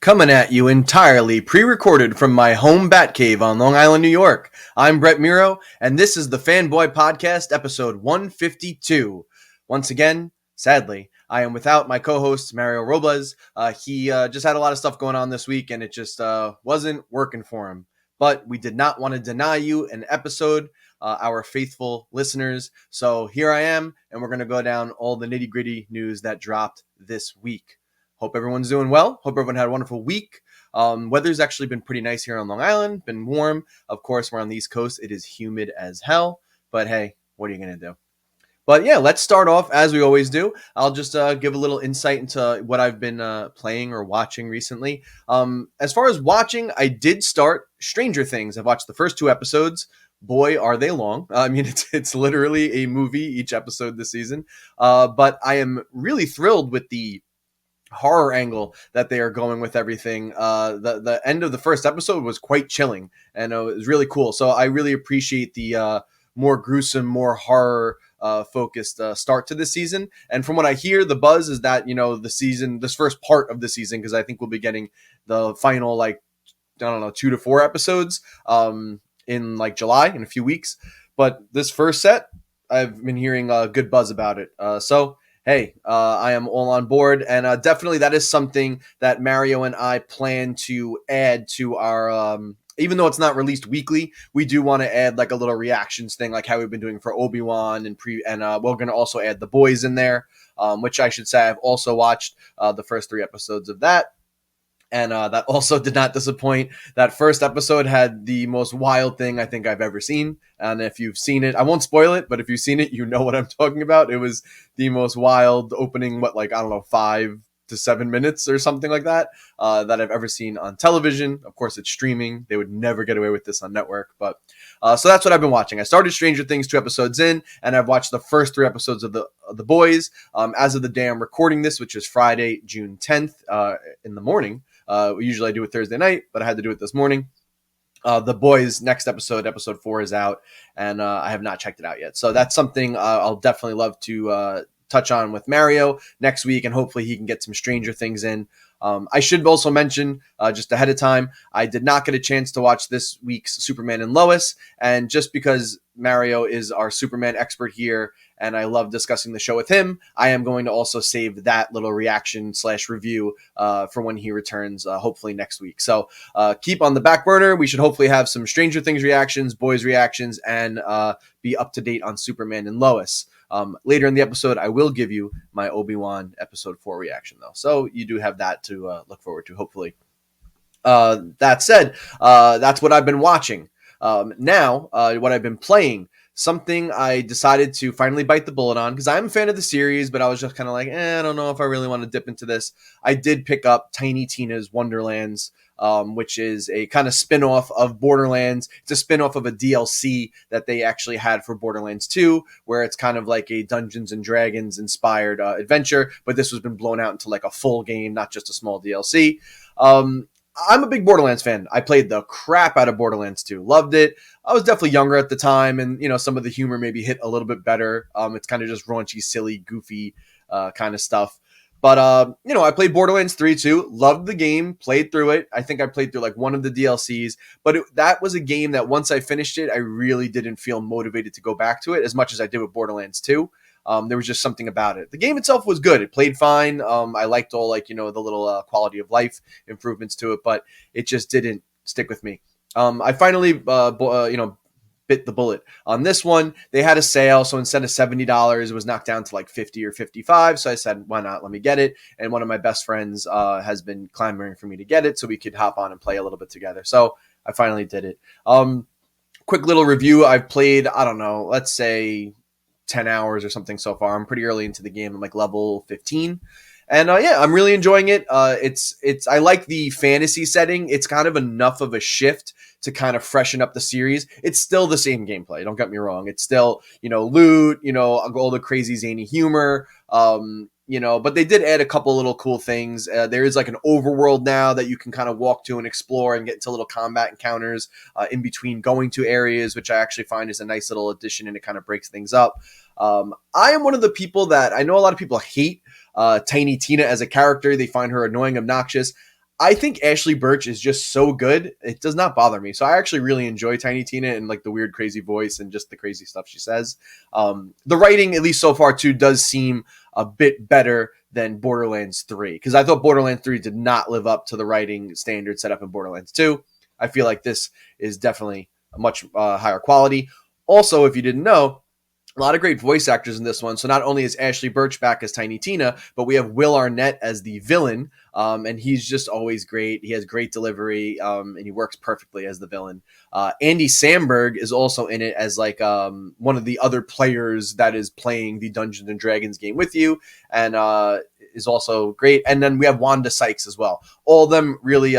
Coming at you entirely pre-recorded from my home Batcave on Long Island, New York. I'm Brett Miro, and this is the Fanboy Podcast, episode 152. Once again, sadly, I am without my co-host, Mario Robles. He just had a lot of stuff going on this week, and it just wasn't working for him. But we did not want to deny you an episode, our faithful listeners. So here I am, and we're going to go down all the nitty-gritty news that dropped this week. Hope everyone's doing well. Hope everyone had a wonderful week. Weather's actually been pretty nice here on Long Island. Been warm. Of course, we're on the East Coast. It is humid as hell. But hey, what are you going to do? But yeah, let's start off as we always do. I'll just give a little insight into what I've been playing or watching recently. As far as watching, I did start Stranger Things. I've watched the first 2 episodes. Boy, are they long. I mean, it's literally a movie each episode this season. But I am really thrilled with the horror angle that they are going with everything. The end of the first episode was quite chilling, and it was really cool. So I really appreciate the more gruesome, more horror focused start to this season. And from what I hear, the buzz is that, this first part of the season, because I think we'll be getting the final 2 to 4 episodes in July, in a few weeks. But this first set, I've been hearing good buzz about it. So hey, I am all on board, and definitely that is something that Mario and I plan to add to our, even though it's not released weekly, we do want to add a little reactions thing, like how we've been doing for OBI-WAN, and we're going to also add The Boys in there, which I should say I've also watched the first 3 episodes of that. And that also did not disappoint. That first episode had the most wild thing I think I've ever seen. And if you've seen it, I won't spoil it, but if you've seen it, you know what I'm talking about. It was the most wild opening, 5 to 7 minutes or something like that, that I've ever seen on television. Of course, it's streaming. They would never get away with this on network. But so that's what I've been watching. I started Stranger Things 2 episodes in, and I've watched the first 3 episodes of The Boys. As of the day I'm recording this, which is Friday, June 10th in the morning. Usually I do it Thursday night, but I had to do it this morning. The Boys next episode 4 is out, and I have not checked it out yet. So that's something I'll definitely love to touch on with Mario next week, and hopefully he can get some Stranger Things in. I should also mention, just ahead of time, I did not get a chance to watch this week's Superman and Lois, and just because Mario is our Superman expert here, and I love discussing the show with him, I am going to also save that little reaction/review for when he returns, hopefully next week. So keep on the back burner. We should hopefully have some Stranger Things reactions, Boys reactions, and be up to date on Superman and Lois. Later in the episode, I will give you my Obi-Wan episode 4 reaction, though. So you do have that to look forward to, hopefully. That said, that's what I've been watching. Now, what I've been playing, something I decided to finally bite the bullet on, because I'm a fan of the series, but I was just kind of I don't know if I really want to dip into this. I did pick up Tiny Tina's Wonderlands, which is a kind of spin-off of Borderlands. It's a spin-off of a DLC that they actually had for Borderlands 2, where it's kind of like a Dungeons and Dragons inspired adventure, but this has been blown out into a full game, not just a small DLC. I'm a big Borderlands fan. I played the crap out of Borderlands 2. Loved it. I was definitely younger at the time, and some of the humor maybe hit a little bit better. It's kind of just raunchy, silly, goofy kind of stuff. But, I played Borderlands 3 too. Loved the game. Played through it. I think I played through one of the DLCs. But that was a game that once I finished it, I really didn't feel motivated to go back to it as much as I did with Borderlands 2. There was just something about it. The game itself was good. It played fine. I liked all the little quality of life improvements to it, but it just didn't stick with me. I finally, bit the bullet on this one. They had a sale, so instead of $70, it was knocked down to $50 or $55. So I said, why not? Let me get it. And one of my best friends has been clamoring for me to get it, so we could hop on and play a little bit together. So I finally did it. Quick little review. I've played, I don't know, let's say 10 hours or something so far. I'm pretty early into the game. I'm level 15. And I'm really enjoying it. I like the fantasy setting. It's kind of enough of a shift to kind of freshen up the series. It's still the same gameplay. Don't get me wrong. It's still, loot, all the crazy zany humor. But they did add a couple little cool things. There is an overworld now that you can kind of walk to and explore and get into little combat encounters in between going to areas, which I actually find is a nice little addition, and it kind of breaks things up. I am one of the people that I know a lot of people hate Tiny Tina as a character. They find her annoying, obnoxious. I think Ashley Birch is just so good. It does not bother me. So I actually really enjoy Tiny Tina and like the weird, crazy voice and just the crazy stuff she says. The writing, at least so far, too, does seem a bit better than Borderlands 3, because I thought Borderlands 3 did not live up to the writing standards set up in Borderlands 2. I feel like this is definitely a much higher quality. Also, if you didn't know, a lot of great voice actors in this one. So not only is Ashley Birch back as Tiny Tina, but we have Will Arnett as the villain. And he's just always great. He has great delivery, and he works perfectly as the villain. Andy Samberg is also in it as like one of the other players that is playing the Dungeons and Dragons game with you, and is also great. And then we have Wanda Sykes as well. All of them really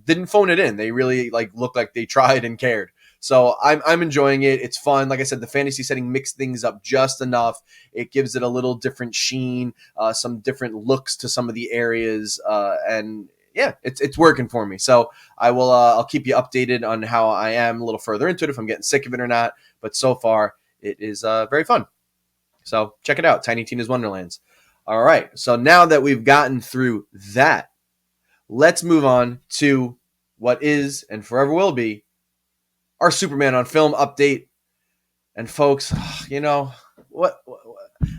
didn't phone it in. They really like looked like they tried and cared. So I'm enjoying it. It's fun. Like I said, the fantasy setting mixed things up just enough. It gives it a little different sheen, some different looks to some of the areas, and yeah, it's working for me. So I'll keep you updated on how I am a little further into it, if I'm getting sick of it or not. But so far, it is very fun. So check it out, Tiny Tina's Wonderlands. All right. So now that we've gotten through that, let's move on to what is and forever will be our Superman on Film update. And folks, you know, what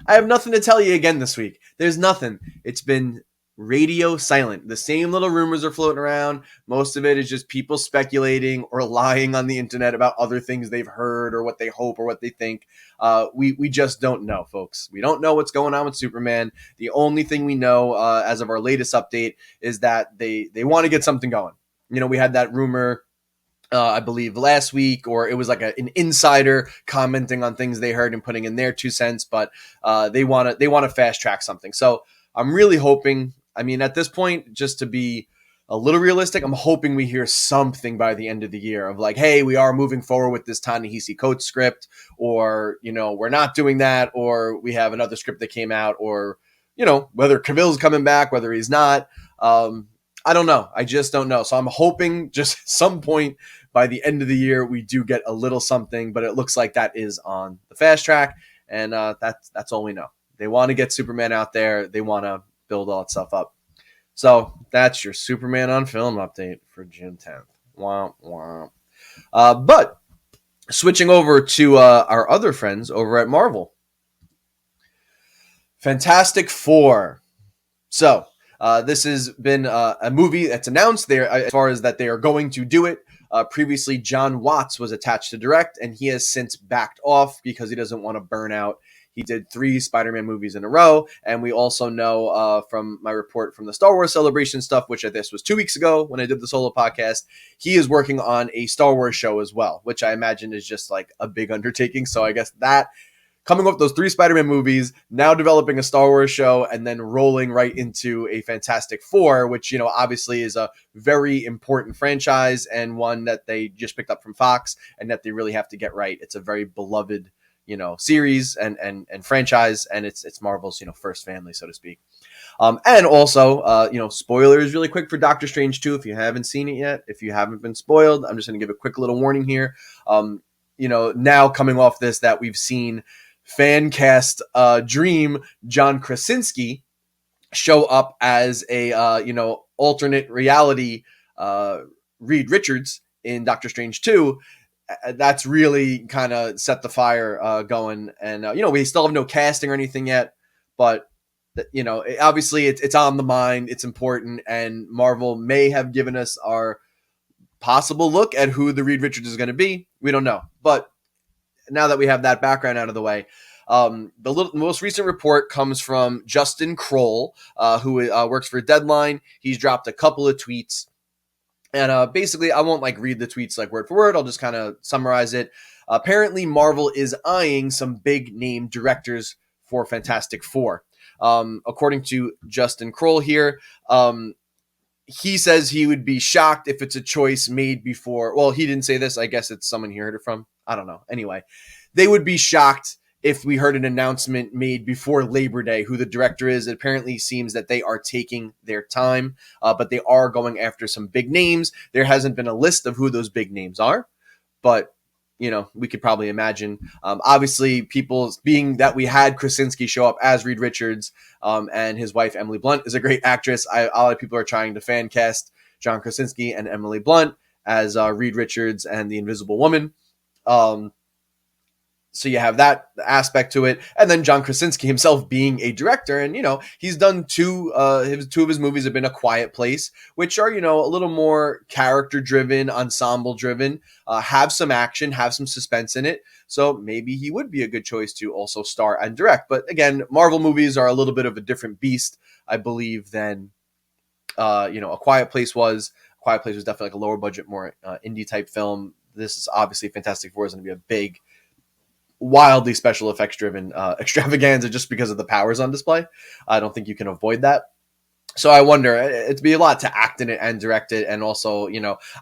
I have nothing to tell you again this week. There's nothing. It's been radio silent. The same little rumors are floating around. Most of it is just people speculating or lying on the internet about other things they've heard or what they hope or what they think. We just don't know, folks. We don't know what's going on with Superman. The only thing we know as of our latest update is that they want to get something going. You know, we had that rumor I believe last week, or it was like an insider commenting on things they heard and putting in their 2 cents, but they want to fast track something. So I'm really hoping, I mean, at this point, just to be a little realistic, I'm hoping we hear something by the end of the year of like, hey, we are moving forward with this Ta-Nehisi Coates script, or, you know, we're not doing that, or we have another script that came out, or, you know, whether Cavill's coming back, whether he's not. I don't know. I just don't know. So I'm hoping just at some point by the end of the year, we do get a little something, but it looks like that is on the fast track. And that's all we know. They want to get Superman out there. They want to build all that stuff up. So that's your Superman on Film update for June 10th. Womp, womp. But switching over to our other friends over at Marvel. Fantastic Four. So this has been a movie that's announced there as far as that they are going to do it. Previously, John Watts was attached to direct, and he has since backed off because he doesn't want to burn out. He did 3 Spider-Man movies in a row, and we also know from my report from the Star Wars Celebration stuff, which I guess was 2 weeks ago when I did the solo podcast, he is working on a Star Wars show as well, which I imagine is just like a big undertaking. So I guess that coming up with those 3 Spider-Man movies, now developing a Star Wars show, and then rolling right into a Fantastic Four, which, you know, obviously is a very important franchise and one that they just picked up from Fox and that they really have to get right. It's a very beloved, you know, series and franchise, and it's Marvel's, you know, first family, so to speak. And also, you know, spoilers really quick for Doctor Strange 2 if you haven't seen it yet. If you haven't been spoiled, I'm just going to give a quick little warning here. You know, now coming off this that we've seen fan cast dream John Krasinski show up as a you know, alternate reality Reed Richards in Doctor Strange 2. That's really kind of set the fire going, and you know, we still have no casting or anything yet, but you know, obviously it's on the mind, it's important, and Marvel may have given us our possible look at who the Reed Richards is going to be. We don't know, but now that we have that background out of the way, the most recent report comes from Justin Kroll, who works for Deadline. He's dropped a couple of tweets, and basically, I won't like read the tweets like word for word. I'll just kind of summarize it. Apparently, Marvel is eyeing some big name directors for Fantastic Four. According to Justin Kroll here, he says he would be shocked if it's a choice made before. Well, he didn't say this. I guess it's someone he heard it from. I don't know. Anyway, they would be shocked if we heard an announcement made before Labor Day who the director is. It apparently seems that they are taking their time, but they are going after some big names. There hasn't been a list of who those big names are, but you know, we could probably imagine. Obviously, people, being that we had Krasinski show up as Reed Richards, and his wife Emily Blunt is a great actress. A lot of people are trying to fan cast John Krasinski and Emily Blunt as Reed Richards and the Invisible Woman. So you have that aspect to it, and then John Krasinski himself being a director, and he's done two of his movies have been A Quiet Place, which are a little more character driven, ensemble driven, have some action, have some suspense in it. So maybe he would be a good choice to also star and direct. But again, Marvel movies are a little bit of a different beast, I believe, than A Quiet Place was. A Quiet Place was definitely like a lower budget, more indie type film. This is obviously Fantastic Four is going to be a big, wildly special effects driven extravaganza just because of the powers on display. I don't think you can avoid that. So I wonder, it'd be a lot to act in it and direct it. And also,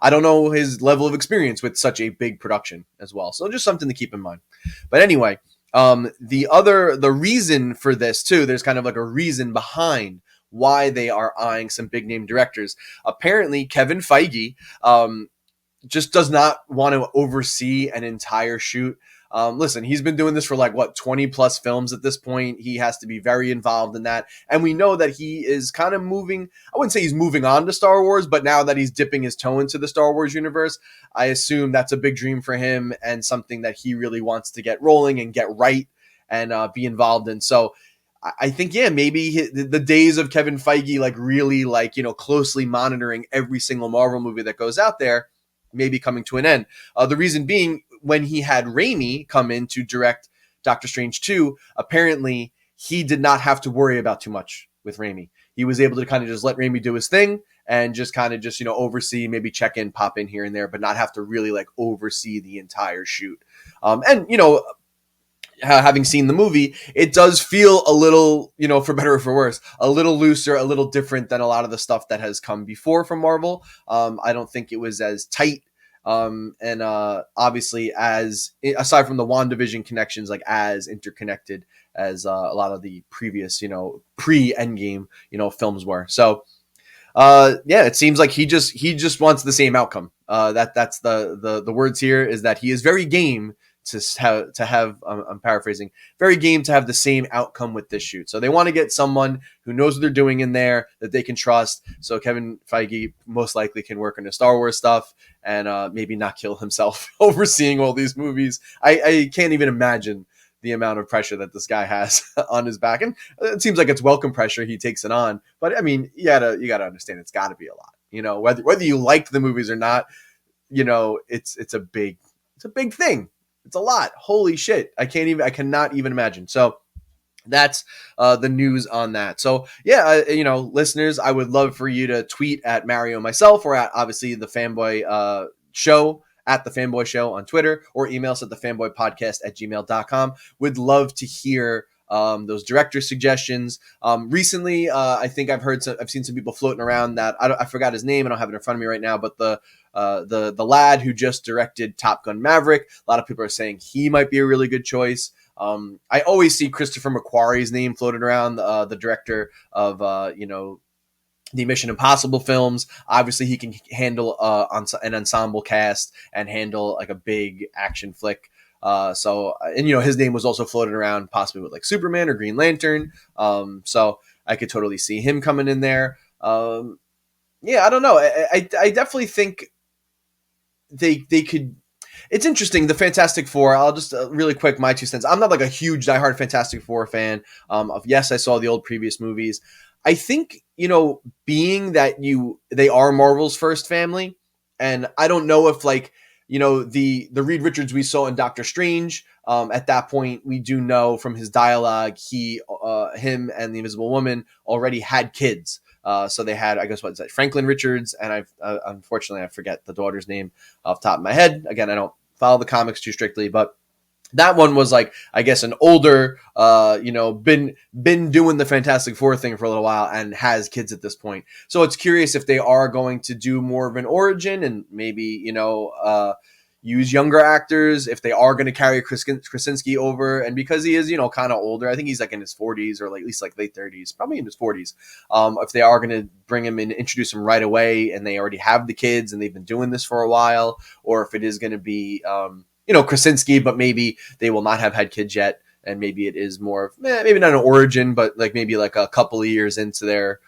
I don't know his level of experience with such a big production as well. So just something to keep in mind. But anyway, the reason for this too, there's kind of like a reason behind why they are eyeing some big name directors. Apparently Kevin Feige, just does not want to oversee an entire shoot. Listen, he's been doing this for 20 plus films at this point. He has to be very involved in that. And we know that he is kind of moving, I wouldn't say he's moving on to Star Wars, but now that he's dipping his toe into the Star Wars universe, I assume that's a big dream for him and something that he really wants to get rolling and get right and be involved in. So I think, maybe the days of Kevin Feige, really closely monitoring every single Marvel movie that goes out there, maybe coming to an end. The reason being, when he had Raimi come in to direct Doctor Strange 2, apparently he did not have to worry about too much with Raimi. He was able to kind of just let Raimi do his thing and just kind of oversee, maybe check in, pop in here and there, but not have to really oversee the entire shoot. Having seen the movie, it does feel a little, for better or for worse, a little looser, a little different than a lot of the stuff that has come before from Marvel. I don't think it was as tight. And obviously, as aside from the WandaVision connections, as interconnected as a lot of the previous, pre-Endgame, films were. So, it seems like he just wants the same outcome. That's the words here is that he is very game to have I'm paraphrasing, very game to have the same outcome with this shoot. So they want to get someone who knows what they're doing in there that they can trust. So Kevin Feige most likely can work on the Star Wars stuff and maybe not kill himself overseeing all these movies. I can't even imagine the amount of pressure that this guy has on his back. And it seems like it's welcome pressure. He takes it on. But I mean, you gotta understand it's gotta be a lot. Whether you like the movies or not, it's a big thing. It's a lot. Holy shit. I cannot even imagine. So that's the news on that. So listeners, I would love for you to tweet at Mario myself or at obviously the Fanboy show at the Fanboy Show on Twitter or email us at thefanboypodcast@gmail.com. Would love to hear those director suggestions. Recently, I think I've seen some people floating around that I forgot his name. I don't have it in front of me right now, but the lad who just directed Top Gun Maverick, a lot of people are saying he might be a really good choice. I always see Christopher McQuarrie's name floated around, the director of the Mission Impossible films. Obviously, he can handle an ensemble cast and handle a big action flick. His name was also floated around possibly with Superman or Green Lantern. So I could totally see him coming in there. I don't know. I definitely think they could. It's interesting. The Fantastic Four. I'll just really quick my 2 cents. I'm not a huge diehard Fantastic Four fan. Yes, I saw the old previous movies. I think being that they are Marvel's first family, and I don't know if the Reed Richards we saw in Doctor Strange. At that point, we do know from his dialogue, him and the Invisible Woman already had kids. So they had, I guess, what is that? Franklin Richards, and unfortunately I forget the daughter's name off the top of my head. Again, I don't follow the comics too strictly, but that one was I guess an older, been doing the Fantastic Four thing for a little while and has kids at this point. So it's curious if they are going to do more of an origin and maybe, use younger actors, if they are going to carry Krasinski over. And because he is, kind of older, I think he's in his 40s or at least late 30s, probably in his 40s. If they are going to bring him in, introduce him right away and they already have the kids and they've been doing this for a while, or if it is going to be, Krasinski, but maybe they will not have had kids yet. And maybe it is more of, maybe not an origin, but maybe a couple of years into their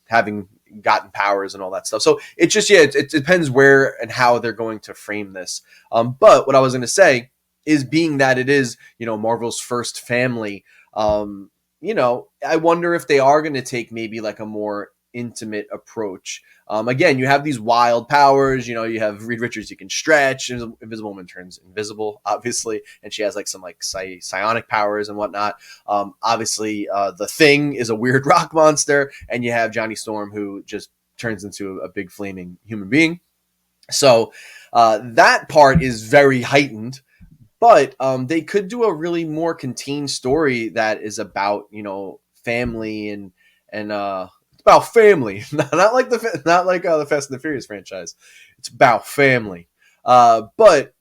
having gotten powers and all that stuff. So it just, yeah, it depends where and how they're going to frame this. But what I was going to say is, being that it is, Marvel's first family, I wonder if they are going to take maybe like a more intimate approach. Again, you have these wild powers, you have Reed Richards, you can stretch, Invisible Woman turns invisible, obviously, and she has like some like psionic powers and whatnot. Obviously, the Thing is a weird rock monster, and you have Johnny Storm, who just turns into a big flaming human being. So that part is very heightened. But they could do a really more contained story that is about, family and it's about family, not like the Fast and the Furious franchise. It's about family. But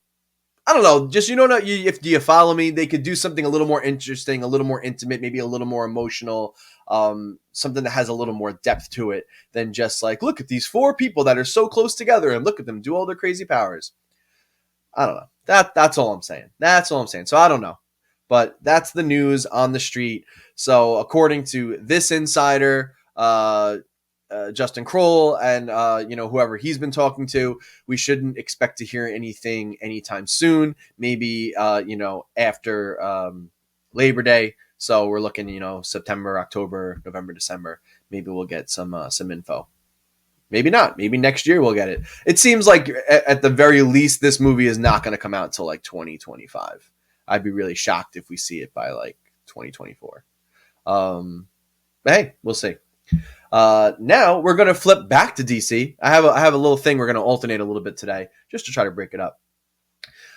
I don't know. Just if do you follow me? They could do something a little more interesting, a little more intimate, maybe a little more emotional. Something that has a little more depth to it than just like, look at these 4 people that are so close together and look at them do all their crazy powers. I don't know. That's all I'm saying. That's all I'm saying. So I don't know. But that's the news on the street. So according to this insider, Justin Kroll, and whoever he's been talking to, we shouldn't expect to hear anything anytime soon. Maybe after Labor Day. So we're looking, September, October, November, December. Maybe we'll get some info. Maybe not. Maybe next year we'll get it. It seems like at the very least, this movie is not going to come out until like 2025. I'd be really shocked if we see it by like 2024. But hey, we'll see. Now we're going to flip back to DC. I have a little thing we're going to alternate a little bit today just to try to break it up.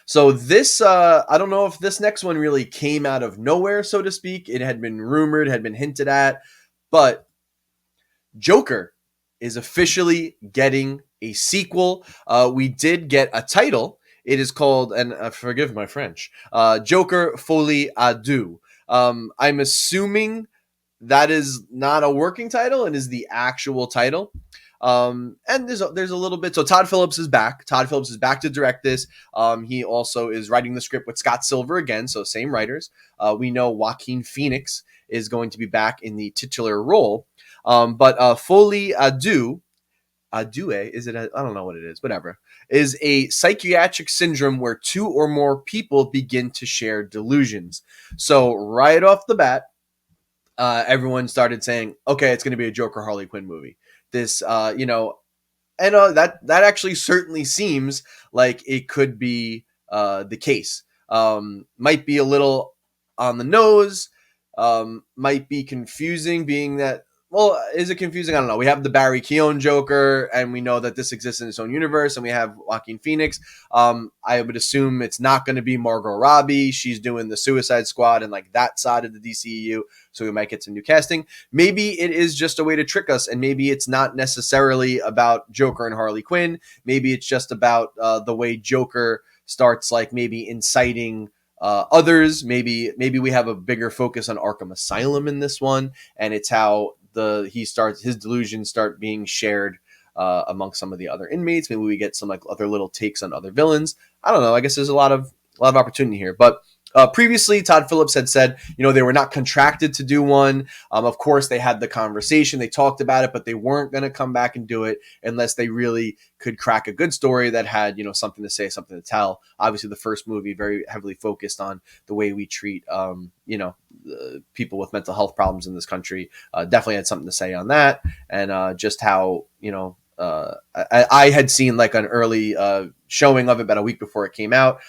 So this, I don't know if this next one really came out of nowhere, so to speak. It had been rumored, had been hinted at, but Joker is officially getting a sequel. We did get a title. It is called, and forgive my French, Joker Folie à Deux. I'm assuming that is not a working title and is the actual title. And there's a little bit. So Todd Phillips is back. Todd Phillips is back to direct this. He also is writing the script with Scott Silver again, so same writers. We know Joaquin Phoenix is going to be back in the titular role. But Folie à Deux, is it? I don't know what it is. Whatever, is a psychiatric syndrome where 2 or more people begin to share delusions. So right off the bat, everyone started saying, "Okay, it's going to be a Joker Harley Quinn movie." This, and that actually certainly seems like it could be the case. Might be a little on the nose. Might be confusing, being that. Well, is it confusing? I don't know. We have the Barry Keoghan Joker, and we know that this exists in its own universe, and we have Joaquin Phoenix. I would assume it's not going to be Margot Robbie. She's doing the Suicide Squad and like that side of the DCEU, so we might get some new casting. Maybe it is just a way to trick us, and maybe it's not necessarily about Joker and Harley Quinn. Maybe it's just about the way Joker starts like maybe inciting others. Maybe we have a bigger focus on Arkham Asylum in this one, and it's how his delusions start being shared amongst some of the other inmates. Maybe we get some like other little takes on other villains. I don't know. I guess there's a lot of opportunity here. But previously, Todd Phillips had said, they were not contracted to do one. Of course, they had the conversation. They talked about it, but they weren't going to come back and do it unless they really could crack a good story that had, something to say, something to tell. Obviously, the first movie very heavily focused on the way we treat, people with mental health problems in this country. Definitely had something to say on that, and just how, I had seen like an early showing of it about a week before it came out.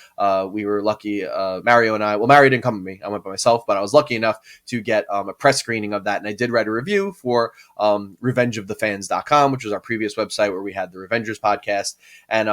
We were lucky, Mario and I, well, Mario didn't come with me. I went by myself, but I was lucky enough to get a press screening of that. And I did write a review for revengeofthefans.com, which was our previous website where we had the Revengers podcast. And,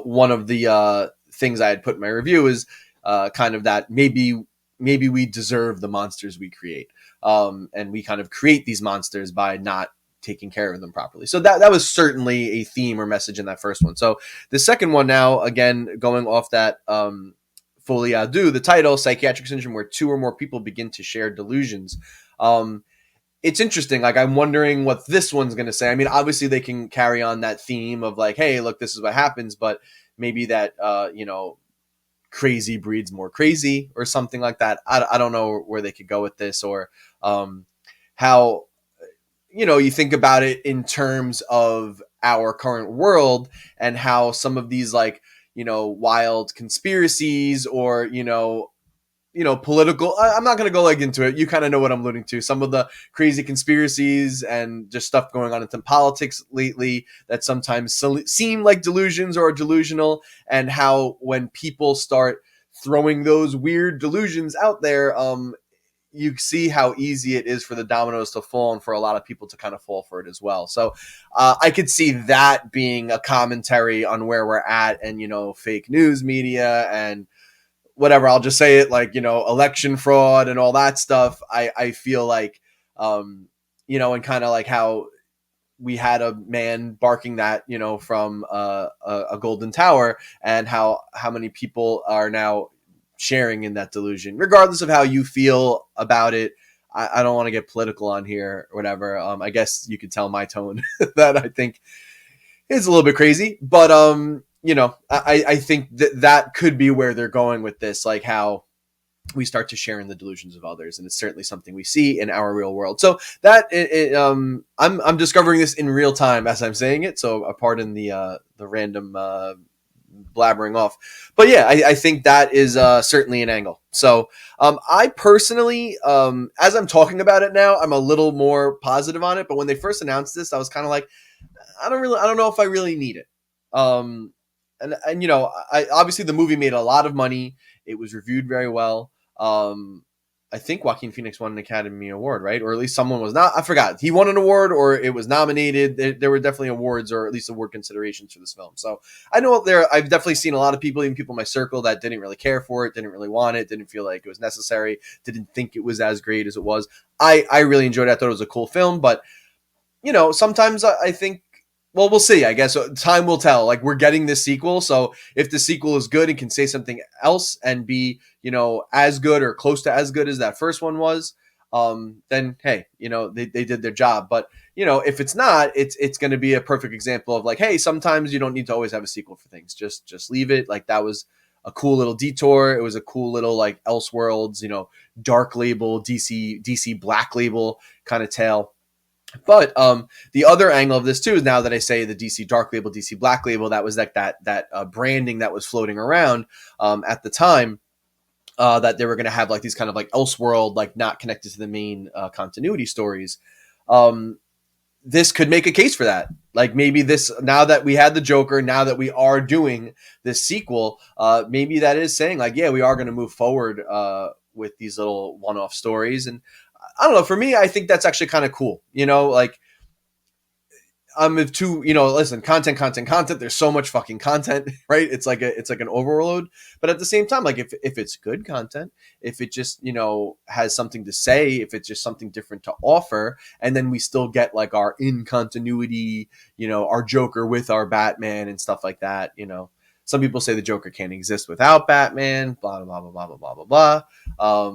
one of the things I had put in my review is kind of that maybe we deserve the monsters we create. And we kind of create these monsters by not taking care of them properly. So that was certainly a theme or message in that first one. So the second one now, again, going off that Folie à Deux, the title, psychiatric syndrome where 2 or more people begin to share delusions. It's interesting. Like, I'm wondering what this one's going to say. I mean, obviously they can carry on that theme of like, hey, look, this is what happens, but maybe that, crazy breeds more crazy or something like that. I don't know where they could go with this, or how you think about it in terms of our current world and how some of these like, wild conspiracies or, political. I'm not going to go like into it. You kind of know what I'm alluding to. Some of the crazy conspiracies and just stuff going on in politics lately that sometimes seem like delusions or delusional, and how when people start throwing those weird delusions out there, you see how easy it is for the dominoes to fall and for a lot of people to kind of fall for it as well. So I could see that being a commentary on where we're at and, fake news media and whatever. I'll just say it like, election fraud and all that stuff. I feel like, and kind of like how we had a man barking that, from a golden tower, and how many people are now sharing in that delusion, regardless of how you feel about it. I don't want to get political on here or whatever. I guess you could tell my tone that I think is a little bit crazy, but I think that could be where they're going with this, like how we start to share in the delusions of others, and it's certainly something we see in our real world. So that I'm discovering this in real time as I'm saying it. So pardon the random blabbering off, but yeah, I think that is certainly an angle. So I personally, as I'm talking about it now, I'm a little more positive on it. But when they first announced this, I was kind of like, I don't know if I really need it. And I obviously the movie made a lot of money. It was reviewed very well. I think Joaquin Phoenix won an Academy Award, right? Or at least someone was not. I forgot. He won an award or it was nominated. There were definitely awards or at least award considerations for this film. So I know I've definitely seen a lot of people, even people in my circle, that didn't really care for it, didn't really want it, didn't feel like it was necessary, didn't think it was as great as it was. I really enjoyed it. I thought it was a cool film, but sometimes I think, well, we'll see, I guess. Time will tell. Like, we're getting this sequel. So if the sequel is good and can say something else and be, as good or close to as good as that first one was, then, hey, they did their job. But, if it's not, it's going to be a perfect example of like, hey, sometimes you don't need to always have a sequel for things. Just leave it. Like, that was a cool little detour. It was a cool little like Elseworlds, dark label, DC black label kind of tale. But the other angle of this too is, now that I say the DC dark label, DC black label, that was like that branding that was floating around at the time, that they were going to have like these kind of like Elseworld, like not connected to the main continuity stories. This could make a case for that. Like maybe this, now that we had the Joker, now that we are doing this sequel, maybe that is saying like, yeah, we are going to move forward with these little one-off stories. And I don't know. For me, I think that's actually kind of cool. Like I'm too, listen, content. There's so much fucking content, right? It's like an overload. But at the same time, like if it's good content, if it just, has something to say, if it's just something different to offer, and then we still get like our in continuity, our Joker with our Batman and stuff like that. Some people say the Joker can't exist without Batman, blah, blah, blah, blah, blah, blah, blah, blah.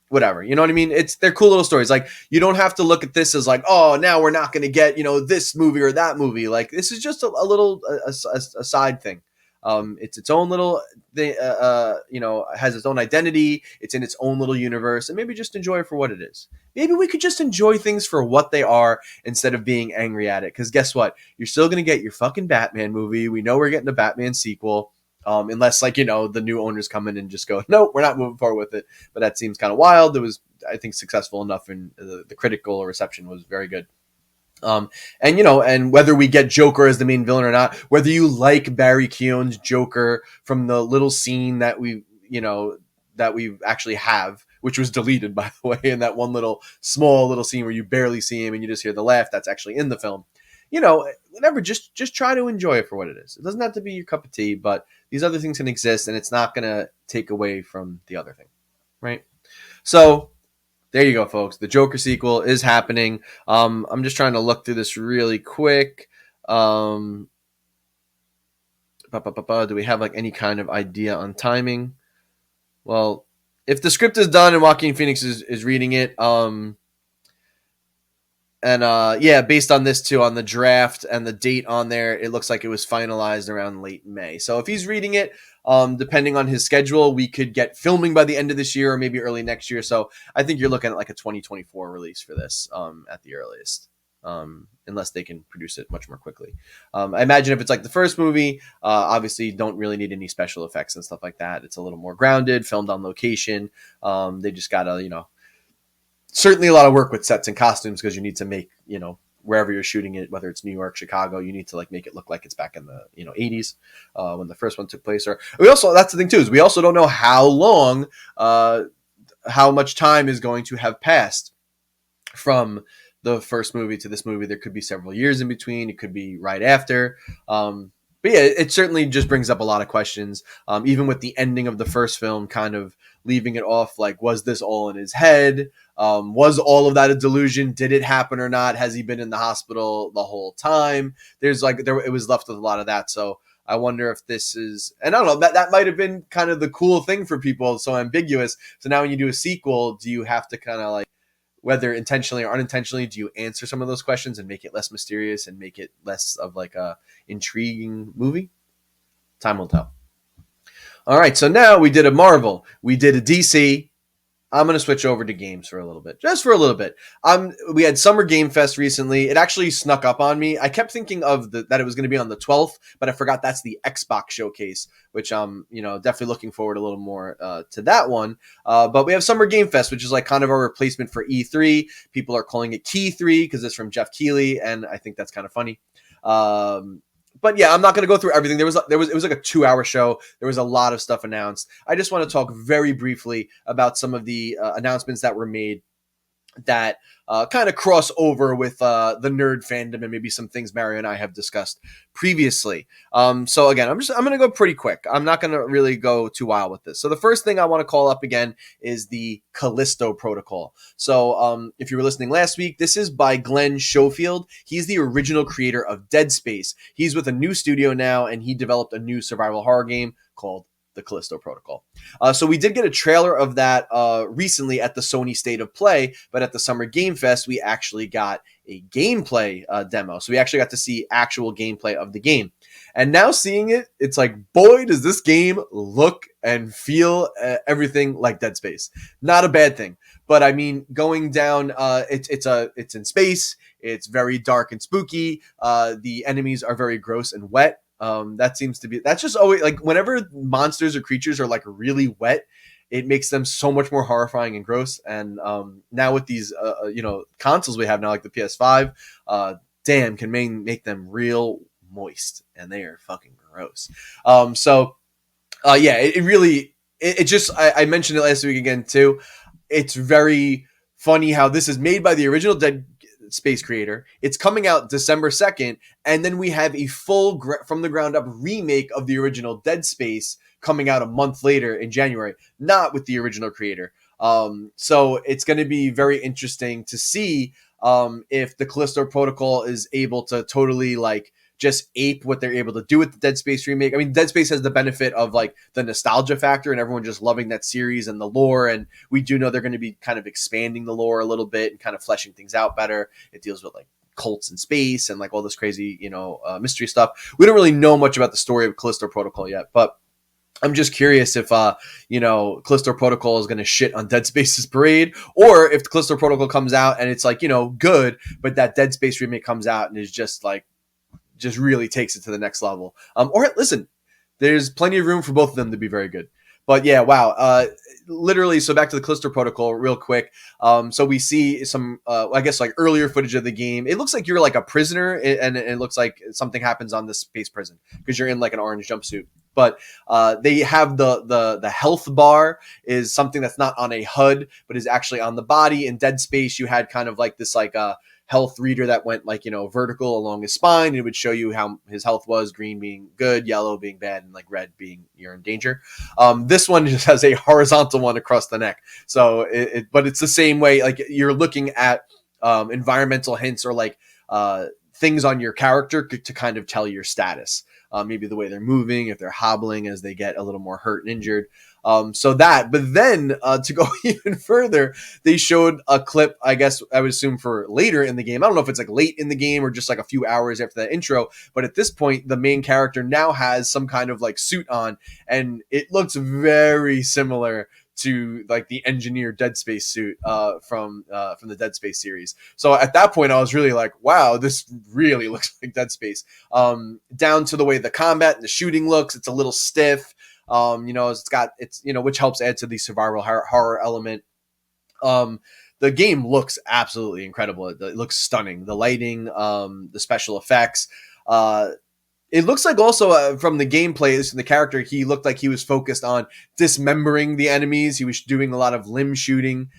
Whatever, you know what I mean? They're cool little stories. Like, you don't have to look at this as like, oh, now we're not going to get, this movie or that movie. Like, this is just a little a side thing. It's its own little thing, has its own identity. It's in its own little universe, and maybe just enjoy it for what it is. Maybe we could just enjoy things for what they are instead of being angry at it. Because guess what? You're still going to get your fucking Batman movie. We know we're getting a Batman sequel. Unless like, the new owners come in and just go, no, we're not moving forward with it. But that seems kind of wild. It was, I think, successful enough, and the critical reception was very good. And whether we get Joker as the main villain or not, whether you like Barry Keoghan's Joker from the little scene that we actually have, which was deleted, by the way, in that one small little scene where you barely see him and you just hear the laugh, that's actually in the film. Whatever, just try to enjoy it for what it is. It doesn't have to be your cup of tea, but these other things can exist, and it's not going to take away from the other thing, right? So there you go, folks. The Joker sequel is happening. I'm just trying to look through this really quick. Do we have like any kind of idea on timing? Well, if the script is done and Joaquin Phoenix is reading it, yeah, based on this too, on the draft and the date on there, it looks like it was finalized around late May. So if he's reading it, depending on his schedule, we could get filming by the end of this year or maybe early next year. So I think you're looking at like a 2024 release for this at the earliest, unless they can produce it much more quickly. I imagine if it's like the first movie, obviously you don't really need any special effects and stuff like that. It's a little more grounded, filmed on location. They just gotta, certainly a lot of work with sets and costumes because you need to make, wherever you're shooting it, whether it's New York, Chicago, you need to like make it look like it's back in the 80s when the first one took place. Or that's the thing too, is we also don't know how long, how much time is going to have passed from the first movie to this movie. There could be several years in between. It could be right after. But yeah, it certainly just brings up a lot of questions. Even with the ending of the first film, kind of leaving it off like, was this all in his head? Was all of that a delusion? Did it happen or not? Has he been in the hospital the whole time? It was left with a lot of that. So I wonder if this is, and I don't know, that might have been kind of the cool thing for people. So ambiguous. So now when you do a sequel, do you have to kind of like, whether intentionally or unintentionally, do you answer some of those questions and make it less mysterious and make it less of like a intriguing movie? Time will tell. All right, so now we did a Marvel, we did a DC. I'm going to switch over to games for a little bit, just for a little bit. We had Summer Game Fest recently. It actually snuck up on me. I kept thinking of that it was going to be on the 12th, but I forgot that's the Xbox showcase, which I'm, definitely looking forward a little more to that one. But we have Summer Game Fest, which is like kind of our replacement for E3. People are calling it Key 3 because it's from Jeff Keighley, and I think that's kind of funny. But yeah, I'm not going to go through everything. It was like a 2-hour show. There was a lot of stuff announced. I just want to talk very briefly about some of the announcements that were made that kind of cross over with the nerd fandom and maybe some things Mario and I have discussed previously. So again, I'm going to go pretty quick. I'm not going to really go too wild with this. So the first thing I want to call up again is the Callisto protocol. So if you were listening last week, this is by Glenn Schofield. He's the original creator of Dead Space. He's with a new studio now, and he developed a new survival horror game called the Callisto Protocol. So we did get a trailer of that recently at the Sony State of Play, but at the Summer Game Fest, we actually got a gameplay demo. So we actually got to see actual gameplay of the game. And now seeing it, it's like, boy, does this game look and feel everything like Dead Space. Not a bad thing. But I mean, going down, it's in space. It's very dark and spooky. The enemies are very gross and wet. That's just always like whenever monsters or creatures are like really wet, it makes them so much more horrifying and gross. And now with these, consoles we have now, like the PS5, can make them real moist, and they are fucking gross. I mentioned it last week again too. It's very funny how this is made by the original Dead Space creator. It's coming out December 2nd, and then we have a full from the ground up remake of the original Dead Space coming out a month later in January, not with the original creator. So it's going to be very interesting to see if the Callisto Protocol is able to totally like just ape what they're able to do with the Dead Space remake. I mean, Dead Space has the benefit of like the nostalgia factor and everyone just loving that series and the lore. And we do know they're going to be kind of expanding the lore a little bit and kind of fleshing things out better. It deals with like cults in space and like all this crazy, mystery stuff. We don't really know much about the story of Callisto Protocol yet, but I'm just curious if, Callisto Protocol is going to shit on Dead Space's parade, or if the Callisto Protocol comes out and it's like, good, but that Dead Space remake comes out and is just really takes it to the next level. Or listen, there's plenty of room for both of them to be very good. But yeah, wow. Literally, so back to the Callisto Protocol real quick. So we see some, I guess, like earlier footage of the game. It looks like you're like a prisoner, and it looks like something happens on this space prison because you're in like an orange jumpsuit. But they have the health bar is something that's not on a HUD, but is actually on the body. In Dead Space, you had kind of like this like health reader that went like, vertical along his spine. It would show you how his health was, green being good, yellow being bad, and like red being you're in danger. This one just has a horizontal one across the neck. So but it's the same way, like you're looking at environmental hints or like things on your character to kind of tell your status. Maybe the way they're moving, if they're hobbling as they get a little more hurt and injured. But then to go even further, they showed a clip, I guess I would assume for later in the game. I don't know if it's like late in the game or just like a few hours after that intro, but at this point, the main character now has some kind of like suit on, and it looks very similar to like the engineered Dead Space suit from the Dead Space series. So at that point, I was really like, wow, this really looks like Dead Space. Down to the way the combat and the shooting looks, it's a little stiff. Which helps add to the survival horror element. The game looks absolutely incredible. It looks stunning. The lighting, the special effects. It looks like also from the gameplay, from the character, he looked like he was focused on dismembering the enemies. He was doing a lot of limb shooting.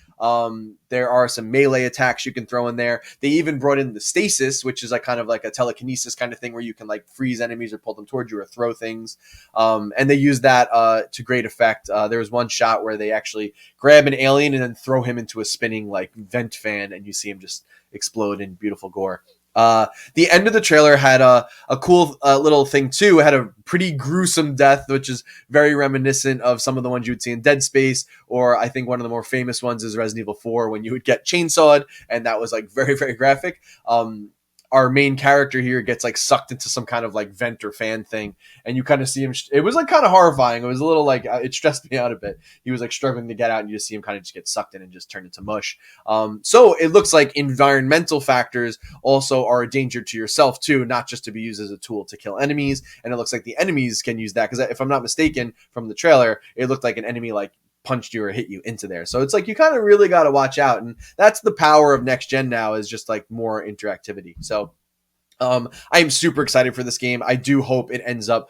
There are some melee attacks you can throw in there. They even brought in the stasis, which is like kind of like a telekinesis kind of thing where you can like freeze enemies or pull them towards you or throw things. And they use that to great effect. There was one shot where they actually grab an alien and then throw him into a spinning like vent fan, and you see him just explode in beautiful gore. The end of the trailer had a cool little thing too. It had a pretty gruesome death, which is very reminiscent of some of the ones you would see in Dead Space, or I think one of the more famous ones is Resident Evil 4 when you would get chainsawed, and that was like very, very graphic. Our main character here gets like sucked into some kind of like vent or fan thing, and you kind of see him. It was like kind of horrifying. It was a little like it stressed me out a bit. He was like struggling to get out, and you just see him kind of just get sucked in and just turn into mush. So it looks like environmental factors also are a danger to yourself too, not just to be used as a tool to kill enemies. And it looks like the enemies can use that, because if I'm not mistaken from the trailer, it looked like an enemy like punched you or hit you into there. So it's like you kind of really got to watch out, and that's the power of next gen now, is just like more interactivity. So I am super excited for this game. I do hope it ends up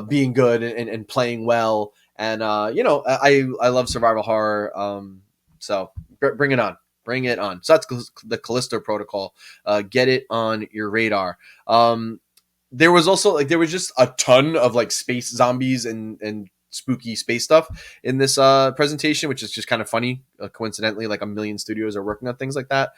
being good and playing well. And I love survival horror. So bring it on. Bring it on. So that's the Callisto Protocol. Get it on your radar. There was just a ton of like space zombies and spooky space stuff in this presentation, which is just kind of funny. Coincidentally, like a million studios are working on things like that.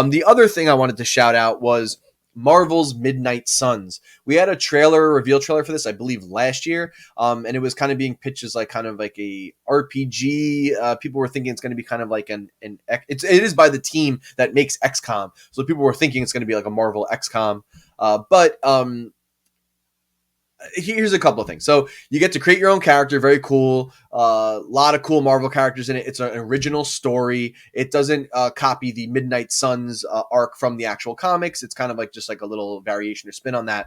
The other thing I wanted to shout out was Marvel's Midnight Suns. We had a reveal trailer for this, I believe, last year, and it was kind of being pitched as like kind of like a RPG. People were thinking it's going to be kind of like it is by the team that makes XCOM, so people were thinking it's going to be like a Marvel XCOM. But here's a couple of things. So you get to create your own character. Very cool. A lot of cool Marvel characters in it. It's an original story. It doesn't copy the Midnight Suns arc from the actual comics. It's kind of like just like a little variation or spin on that.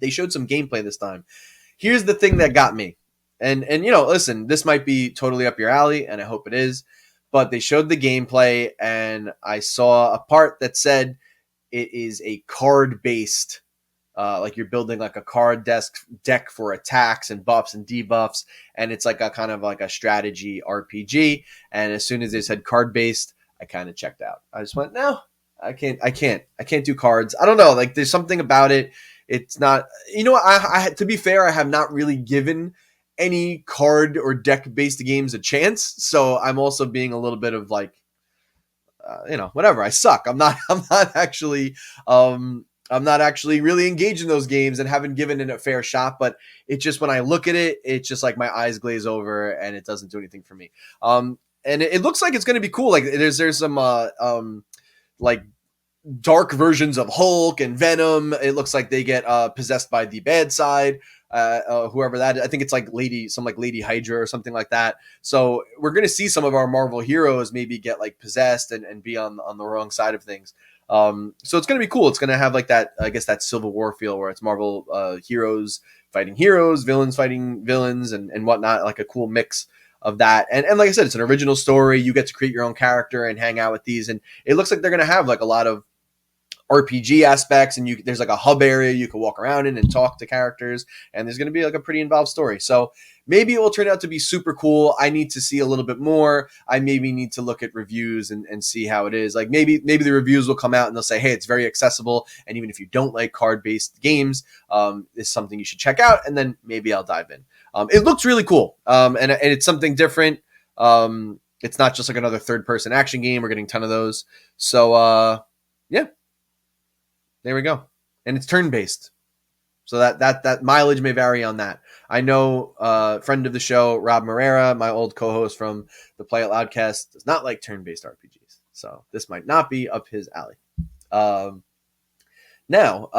They showed some gameplay this time. Here's the thing that got me. And listen, this might be totally up your alley, and I hope it is. But they showed the gameplay, and I saw a part that said it is a card-based like you're building like a card deck for attacks and buffs and debuffs, and it's like a kind of like a strategy RPG. And as soon as they said card based, I kind of checked out. I just went, no, I can't do cards. I don't know. Like there's something about it. It's not, I to be fair, I have not really given any card or deck based games a chance. So I'm also being a little bit of like, whatever. I suck. I'm not actually really engaged in those games and haven't given it a fair shot, but it's just when I look at it, it's just like my eyes glaze over and it doesn't do anything for me. And it looks like it's going to be cool. Like there's some like dark versions of Hulk and Venom. It looks like they get possessed by the bad side. Whoever that is. I think it's like Lady Hydra or something like that. So we're going to see some of our Marvel heroes maybe get like possessed and be on the wrong side of things. So it's going to be cool. It's going to have like that, I guess, that Civil War feel where it's Marvel heroes fighting heroes, villains fighting villains, and whatnot, like a cool mix of that. And like I said, it's an original story. You get to create your own character and hang out with these. And it looks like they're going to have like a lot of RPG aspects, and there's like a hub area you can walk around in and talk to characters, and there's going to be like a pretty involved story. So maybe it will turn out to be super cool. I need to see a little bit more. I maybe need to look at reviews and see how it is. Like maybe the reviews will come out and they'll say, hey, it's very accessible, and even if you don't like card-based games, it's something you should check out, and then maybe I'll dive in. It looks really cool, and it's something different. It's not just like another third-person action game. We're getting a ton of those. So, yeah. There we go. And it's turn-based. So that mileage may vary on that. I know friend of the show, Rob Moreira, my old co-host from the Play It Loudcast, does not like turn-based RPGs. So this might not be up his alley. Now,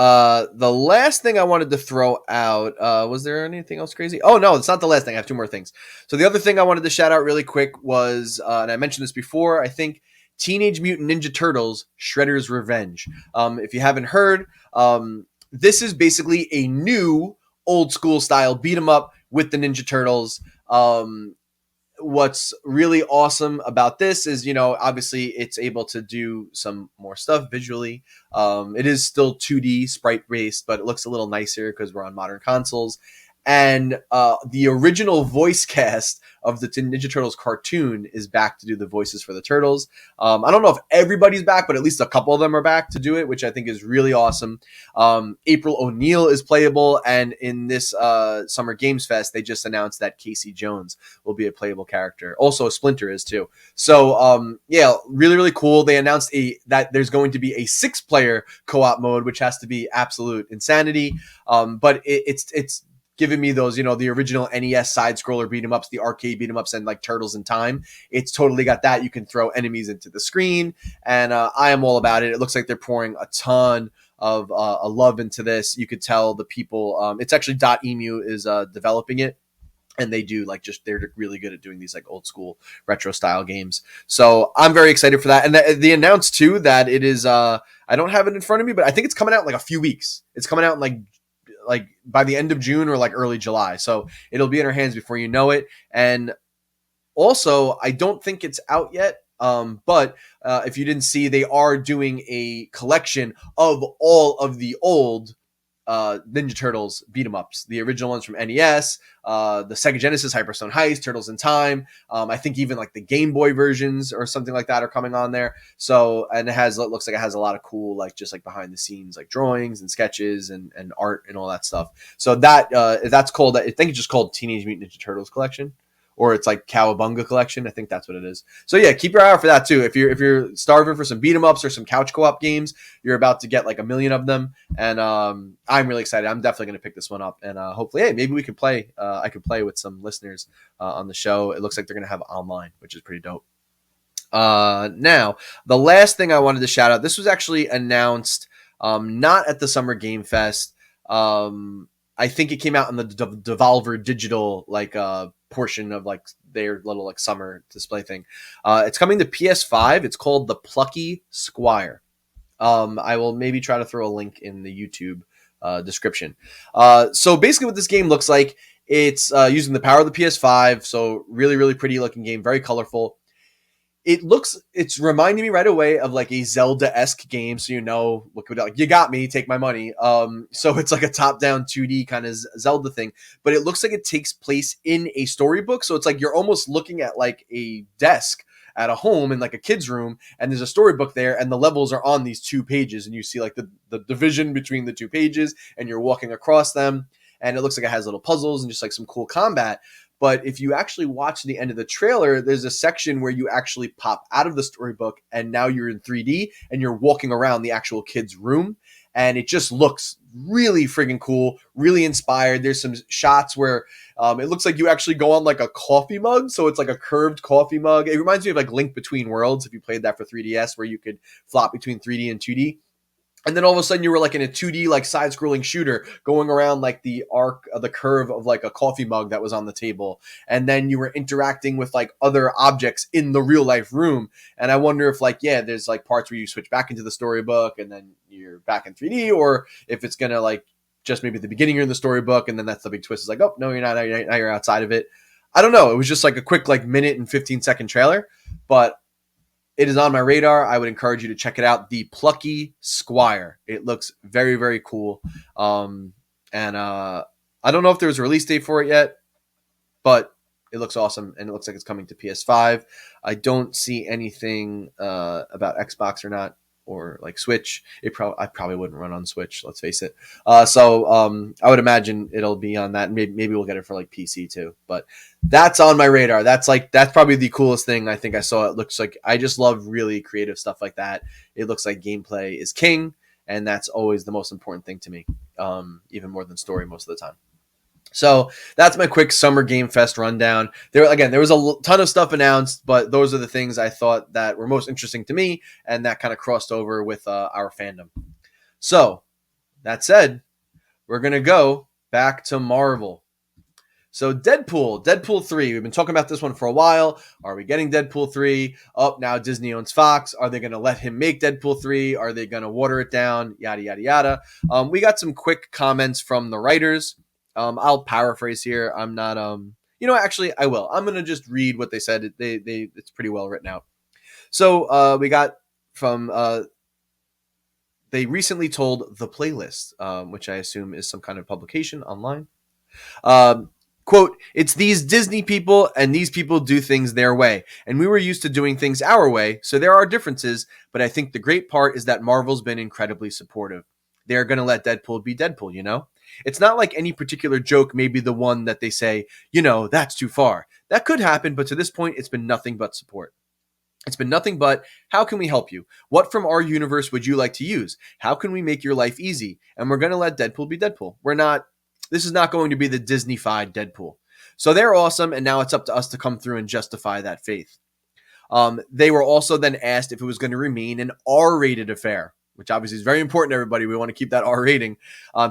the last thing I wanted to throw out, was there anything else crazy? Oh, no, it's not the last thing. I have two more things. So the other thing I wanted to shout out really quick was, and I mentioned this before, I think Teenage Mutant Ninja Turtles Shredder's Revenge. If you haven't heard, this is basically a new old school style beat 'em up with the Ninja Turtles. What's really awesome about this is, obviously it's able to do some more stuff visually. It is still 2D sprite based, but it looks a little nicer because we're on modern consoles. And the original voice cast of the Ninja Turtles cartoon is back to do the voices for the Turtles. I don't know if everybody's back, but at least a couple of them are back to do it, which I think is really awesome. April O'Neil is playable, and in this Summer Games Fest, they just announced that Casey Jones will be a playable character. Also, Splinter is too. So, yeah, really, really cool. They announced that there's going to be a 6-player co-op mode, which has to be absolute insanity. But it's giving me those, the original NES side-scroller beat-em-ups, the arcade beat-em-ups, and like Turtles in Time. It's totally got that. You can throw enemies into the screen, and I am all about it. It looks like they're pouring a ton of love into this. You could tell the people, it's actually .emu is developing it, and they do they're really good at doing these like old school retro style games. So I'm very excited for that. And they announced too that it is, I don't have it in front of me, but I think it's coming out in like a few weeks. It's coming out in like by the end of June or like early July. So it'll be in our hands before you know it. And also, I don't think it's out yet. But if you didn't see, they are doing a collection of all of the old Ninja Turtles beat 'em ups, the original ones from NES, the Sega Genesis, Hyperstone Heist, Turtles in Time. I think even like the Game Boy versions or something like that are coming on there. So, and it looks like it has a lot of cool, like just like behind the scenes, like drawings and sketches and art and all that stuff. So that's called, I think it's just called Teenage Mutant Ninja Turtles Collection. Or it's like Cowabunga Collection. I think that's what it is. So yeah, keep your eye out for that too. If you're starving for some beat 'em ups or some couch co-op games, you're about to get like a million of them. And I'm really excited. I'm definitely going to pick this one up. And hopefully, hey, maybe we could play. I could play with some listeners on the show. It looks like they're going to have online, which is pretty dope. Now, the last thing I wanted to shout out. This was actually announced not at the Summer Game Fest. I think it came out in the Devolver Digital portion of like their little like summer display thing. It's coming to PS5. It's called the Plucky Squire. I will maybe try to throw a link in the YouTube description. So basically what this game looks like, it's using the power of the PS5. So really, really pretty looking game, very colorful. It's reminding me right away of like a Zelda-esque game. So, like, you got me, take my money. So it's like a top-down 2D kind of Zelda thing, but it looks like it takes place in a storybook. So it's like you're almost looking at like a desk at a home in like a kid's room, and there's a storybook there, and the levels are on these 2 pages, and you see like the division between the 2 pages, and you're walking across them, and it looks like it has little puzzles and just like some cool combat. But if you actually watch the end of the trailer, there's a section where you actually pop out of the storybook and now you're in 3D and you're walking around the actual kid's room. And it just looks really friggin' cool, really inspired. There's some shots where it looks like you actually go on like a coffee mug. So it's like a curved coffee mug. It reminds me of like Link Between Worlds, if you played that for 3DS, where you could flop between 3D and 2D. And then all of a sudden you were like in a 2D like side-scrolling shooter going around like the arc of the curve of like a coffee mug that was on the table. And then you were interacting with like other objects in the real life room. And I wonder if there's like parts where you switch back into the storybook and then you're back in 3D, or if it's going to like just maybe at the beginning you're in the storybook and then that's the big twist. It's like, oh, no, you're not. Now you're outside of it. I don't know. It was just like a quick like minute and 15-second trailer, but it is on my radar. I would encourage you to check it out. The Plucky Squire. It looks very, very cool. And I don't know if there's a release date for it yet, but it looks awesome, and it looks like it's coming to PS5. I don't see anything about Xbox or not, or like Switch. I probably wouldn't run on Switch, let's face it. So I would imagine it'll be on that. Maybe we'll get it for like PC too. But that's on my radar. That's probably the coolest thing I think I saw. It looks like, I just love really creative stuff like that. It looks like gameplay is king, and that's always the most important thing to me even more than story most of the time. So that's my quick Summer Game Fest rundown. There was a ton of stuff announced, but those are the things I thought that were most interesting to me, and that kind of crossed over with our fandom. So that said, we're going to go back to Marvel. So Deadpool 3, we've been talking about this one for a while. Are we getting Deadpool 3? Now Disney owns Fox. Are they going to let him make Deadpool 3? Are they going to water it down? Yada, yada, yada. We got some quick comments from the writers. I'll paraphrase here. I'm not, actually I will. I'm going to just read what they said. It's pretty well written out. So we got from, they recently told The Playlist, which I assume is some kind of publication online. Quote, "It's these Disney people, and these people do things their way. And we were used to doing things our way, so there are differences, but I think the great part is that Marvel's been incredibly supportive. They're going to let Deadpool be Deadpool, you know? It's not like any particular joke may be the one that they say, that's too far. That could happen, but to this point, it's been nothing but support. It's been nothing but, how can we help you? What from our universe would you like to use? How can we make your life easy? And we're going to let Deadpool be Deadpool. This is not going to be the Disney-fied Deadpool. So they're awesome, and now it's up to us to come through and justify that faith." They were also then asked if it was going to remain an R-rated affair, which obviously is very important to everybody. We want to keep that R rating.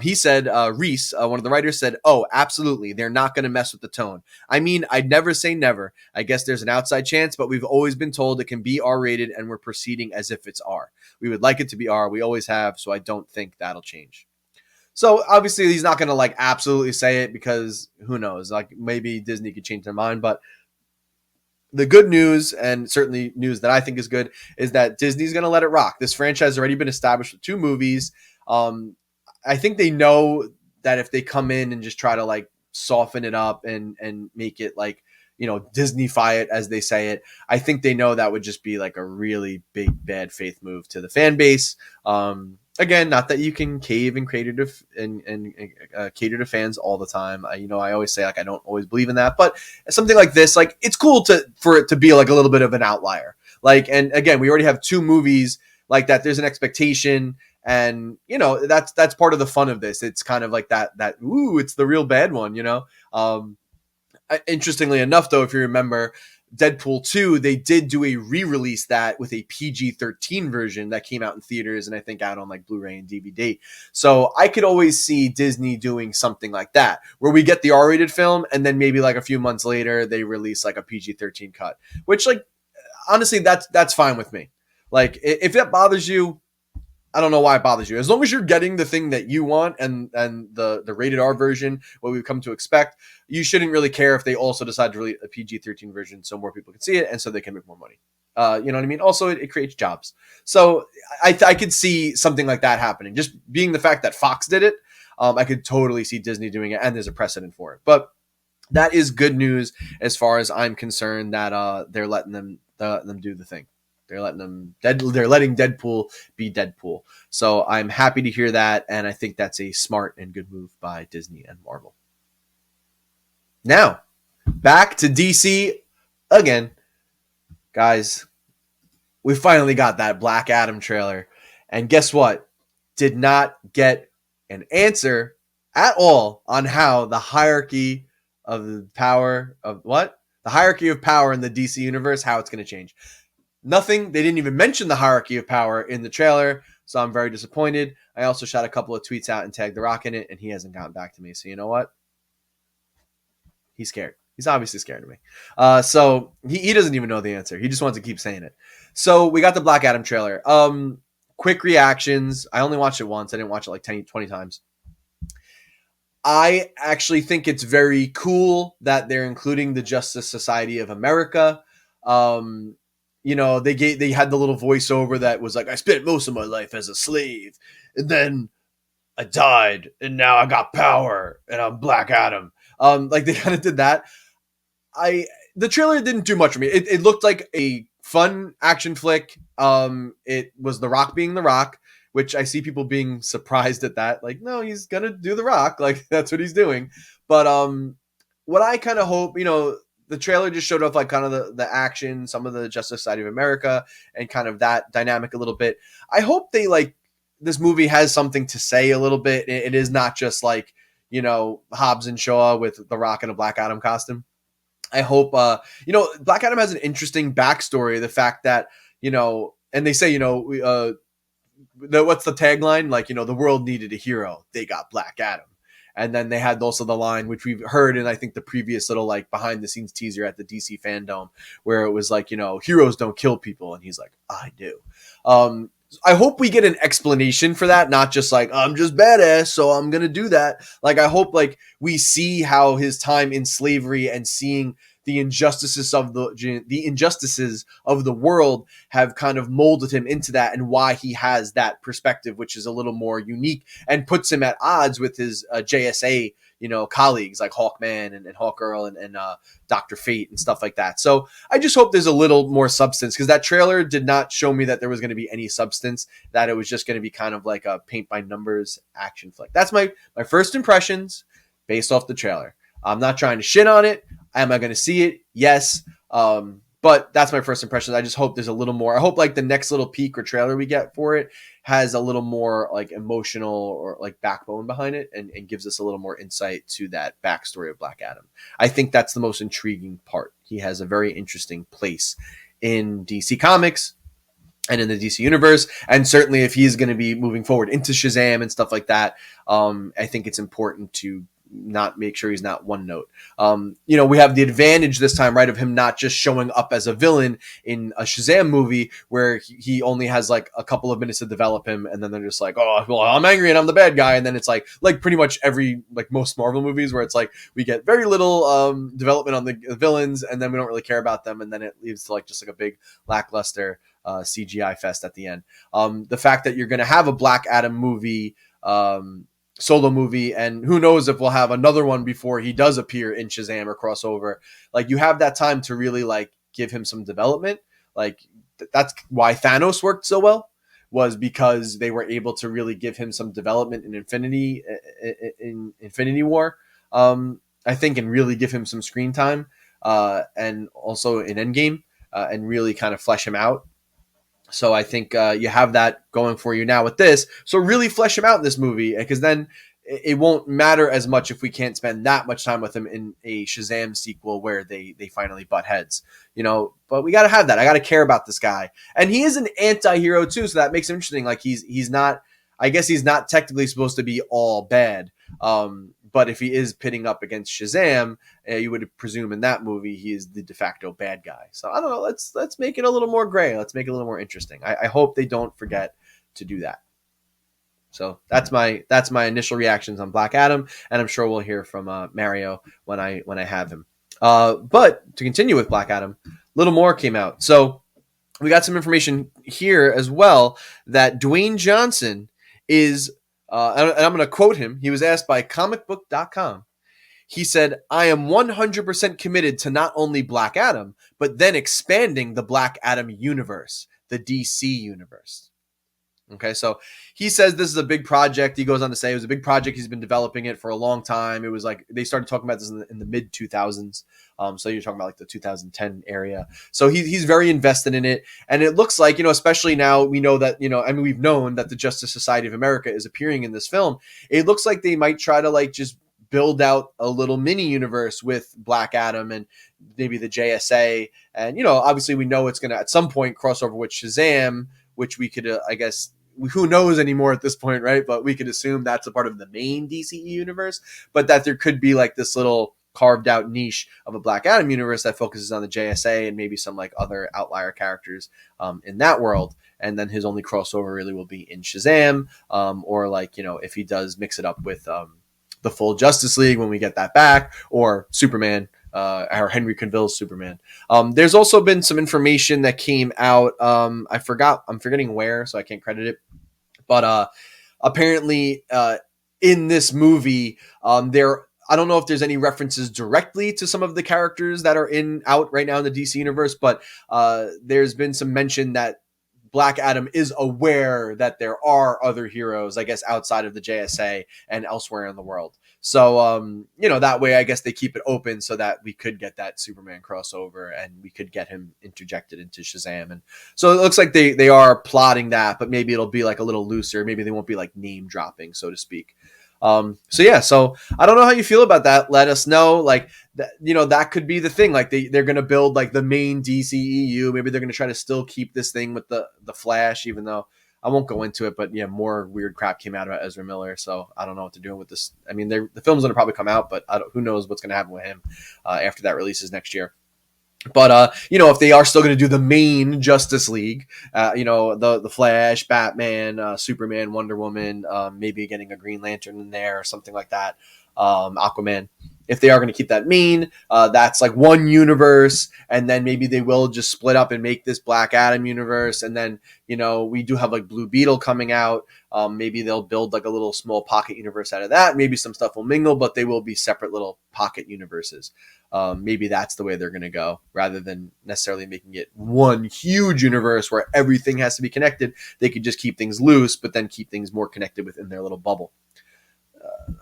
He said, Reese, one of the writers said, "Oh, absolutely. They're not going to mess with the tone. I mean, I'd never say never. I guess there's an outside chance, but we've always been told it can be R-rated, and we're proceeding as if it's R. We would like it to be R. We always have, so I don't think that'll change." So obviously he's not going to absolutely say it, because who knows, maybe Disney could change their mind. But the good news, and certainly news that I think is good, is that Disney's going to let it rock. This franchise has already been established with 2 movies. I think they know that if they come in and just try to soften it up and make it Disney-fy it, as they say it, I think they know that would just be a really big bad faith move to the fan base. Again, not that you can cave and cater to fans all the time. I always say I don't always believe in that, but something like this, it's cool for it to be a little bit of an outlier. And again, we already have 2 movies like that. There's an expectation, and that's part of the fun of this. It's kind of like that. Ooh, it's the real bad one. Interestingly enough, though, if you remember, Deadpool 2, they did do a re-release that with a PG-13 version that came out in theaters, and I think out on Blu-ray and DVD. So I could always see Disney doing something like that, where we get the R-rated film, and then maybe a few months later they release a PG-13 cut, which honestly, that's fine with me. If that bothers you, I don't know why it bothers you. As long as you're getting the thing that you want and the rated R version, what we've come to expect, you shouldn't really care if they also decide to release a PG-13 version so more people can see it and so they can make more money. You know what I mean? Also, it creates jobs. So I could see something like that happening. Just being the fact that Fox did it, I could totally see Disney doing it, and there's a precedent for it. But that is good news as far as I'm concerned, that they're letting them do the thing. They're letting Deadpool be Deadpool. So I'm happy to hear that, and I think that's a smart and good move by Disney and Marvel. Now, back to DC again. Guys, we finally got that Black Adam trailer. And guess what? Did not get an answer at all on how the hierarchy of power in the DC universe, how it's going to change. Nothing. They didn't even mention the hierarchy of power in the trailer, so I'm very disappointed. I also shot a couple of tweets out and tagged The Rock in it, and he hasn't gotten back to me. So you know what? He's scared. He's obviously scared of me. So he doesn't even know the answer. He just wants to keep saying it. So we got the Black Adam trailer. Quick reactions. I only watched it once. I didn't watch it 20 times. I actually think it's very cool that they're including the Justice Society of America. They had the little voiceover that was I spent most of my life as a slave, and then I died, and now I got power, and I'm Black Adam. They kind of did that. The trailer didn't do much for me. It looked like a fun action flick. It was The Rock being The Rock, which I see people being surprised at that. No, he's gonna do The Rock. That's what he's doing. But what I kind of hope, the trailer just showed off kind of the action, some of the Justice Society of America, and kind of that dynamic a little bit. I hope they this movie has something to say a little bit. It is not just like, Hobbs and Shaw with The Rock in a Black Adam costume. I hope, Black Adam has an interesting backstory. The fact that, and they say, what's the tagline? Like, the world needed a hero. They got Black Adam. And then they had also the line, which we've heard in, I think, the previous little like behind the scenes teaser at the DC Fandom, where it was like, heroes don't kill people. And he's like, I do. I hope we get an explanation for that, not just like, I'm just badass, so I'm going to do that. Like, I hope like we see how his time in slavery and seeing the injustices of the world have kind of molded him into that, and why he has that perspective, which is a little more unique and puts him at odds with his JSA, colleagues like Hawkman and Hawkgirl and Dr. Fate and stuff like that. So I just hope there's a little more substance, because that trailer did not show me that there was going to be any substance, that it was just going to be kind of like a paint by numbers action flick. That's my first impressions based off the trailer. I'm not trying to shit on it. Am I going to see it? Yes. But that's my first impressions. I just hope there's a little more. I hope like the next little peek or trailer we get for it has a little more like emotional or like backbone behind it, and gives us a little more insight to that backstory of Black Adam. I think that's the most intriguing part. He has a very interesting place in DC Comics and in the DC universe. And certainly if he's going to be moving forward into Shazam and stuff like that, I think it's important to not make sure he's not one note. We have the advantage this time, right, of him not just showing up as a villain in a Shazam movie where he only has like a couple of minutes to develop him, and then they're just like, oh, well, I'm angry and I'm the bad guy, and then it's like pretty much every like most Marvel movies where it's like we get very little development on the villains, and then we don't really care about them, and then it leads to like just like a big lackluster CGI fest at the end. The fact that you're going to have a Black Adam movie, solo movie, and who knows if we'll have another one before he does appear in Shazam or crossover. Like, you have that time to really like give him some development. Like, that's why Thanos worked so well, was because they were able to really give him some development in Infinity War, I think, and really give him some screen time, and also in Endgame, and really kind of flesh him out. So I think you have that going for you now with this. So really flesh him out in this movie, because then it won't matter as much if we can't spend that much time with him in a Shazam sequel where they finally butt heads, But we got to have that. I got to care about this guy, and he is an anti-hero too, so that makes him interesting. Like, he's not. I guess he's not technically supposed to be all bad. But if he is pitting up against Shazam, you would presume in that movie he is the de facto bad guy. So I don't know. Let's make it a little more gray. Let's make it a little more interesting. I hope they don't forget to do that. So that's my initial reactions on Black Adam, and I'm sure we'll hear from Mario when I have him. But to continue with Black Adam, a little more came out. So we got some information here as well that Dwayne Johnson is. And I'm going to quote him. He was asked by comicbook.com. He said, I am 100% committed to not only Black Adam, but then expanding the Black Adam universe, the DC universe. Okay, so he says this is a big project. He goes on to say it was a big project. He's been developing it for a long time. It was like they started talking about this in the mid 2000s. So you're talking about like the 2010 area. So he's very invested in it. And it looks like, especially now we know that, we've known that the Justice Society of America is appearing in this film. It looks like they might try to like just build out a little mini universe with Black Adam and maybe the JSA. And, obviously we know it's going to at some point cross over with Shazam, which we could, I guess, who knows anymore at this point, right? But we could assume that's a part of the main DCE universe, but that there could be like this little carved out niche of a Black Adam universe that focuses on the JSA and maybe some like other outlier characters in that world. And then his only crossover really will be in Shazam, or like, if he does mix it up with the full Justice League when we get that back, or Superman, or Henry Cavill's Superman. There's also been some information that came out. I'm forgetting where, so I can't credit it. But apparently in this movie, I don't know if there's any references directly to some of the characters that are out right now in the DC universe, but there's been some mention that Black Adam is aware that there are other heroes, I guess, outside of the JSA and elsewhere in the world. So, that way, I guess they keep it open so that we could get that Superman crossover and we could get him interjected into Shazam. And so it looks like they are plotting that, but maybe it'll be like a little looser. Maybe they won't be like name dropping, so to speak. So I don't know how you feel about that. Let us know. Like, that could be the thing. Like they're going to build like the main DCEU. Maybe they're going to try to still keep this thing with the Flash, even though I won't go into it, but yeah, more weird crap came out about Ezra Miller. So I don't know what they're doing with this. I mean, the film's going to probably come out, but who knows what's going to happen with him after that releases next year. But, if they are still going to do the main Justice League, the Flash, Batman, Superman, Wonder Woman, maybe getting a Green Lantern in there or something like that, Aquaman. If they are going to keep that main, that's like one universe, and then maybe they will just split up and make this Black Adam universe, and then, we do have like Blue Beetle coming out. Maybe they'll build like a little small pocket universe out of that. Maybe some stuff will mingle, but they will be separate little pocket universes. Maybe that's the way they're going to go, rather than necessarily making it one huge universe where everything has to be connected. They could just keep things loose, but then keep things more connected within their little bubble.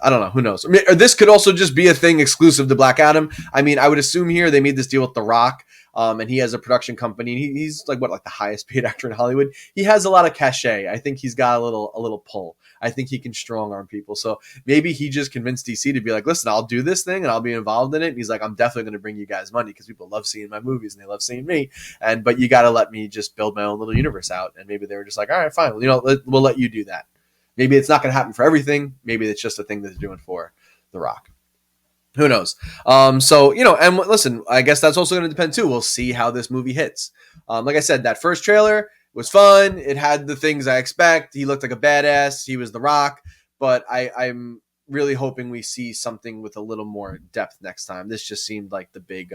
I don't know. Who knows? I mean, this could also just be a thing exclusive to Black Adam. I mean, I would assume here they made this deal with The Rock, and he has a production company. He's like the highest paid actor in Hollywood. He has a lot of cachet. I think he's got a little pull. I think he can strong arm people. So maybe he just convinced DC to be like, listen, I'll do this thing and I'll be involved in it. And he's like, I'm definitely going to bring you guys money because people love seeing my movies and they love seeing me. But you got to let me just build my own little universe out. And maybe they were just like, all right, fine. We'll let you do that. Maybe it's not going to happen for everything. Maybe it's just a thing that they're doing for The Rock. Who knows? And listen, I guess that's also going to depend too. We'll see how this movie hits. Like I said, that first trailer was fun. It had the things I expect. He looked like a badass. He was The Rock. But I'm really hoping we see something with a little more depth next time. This just seemed like the big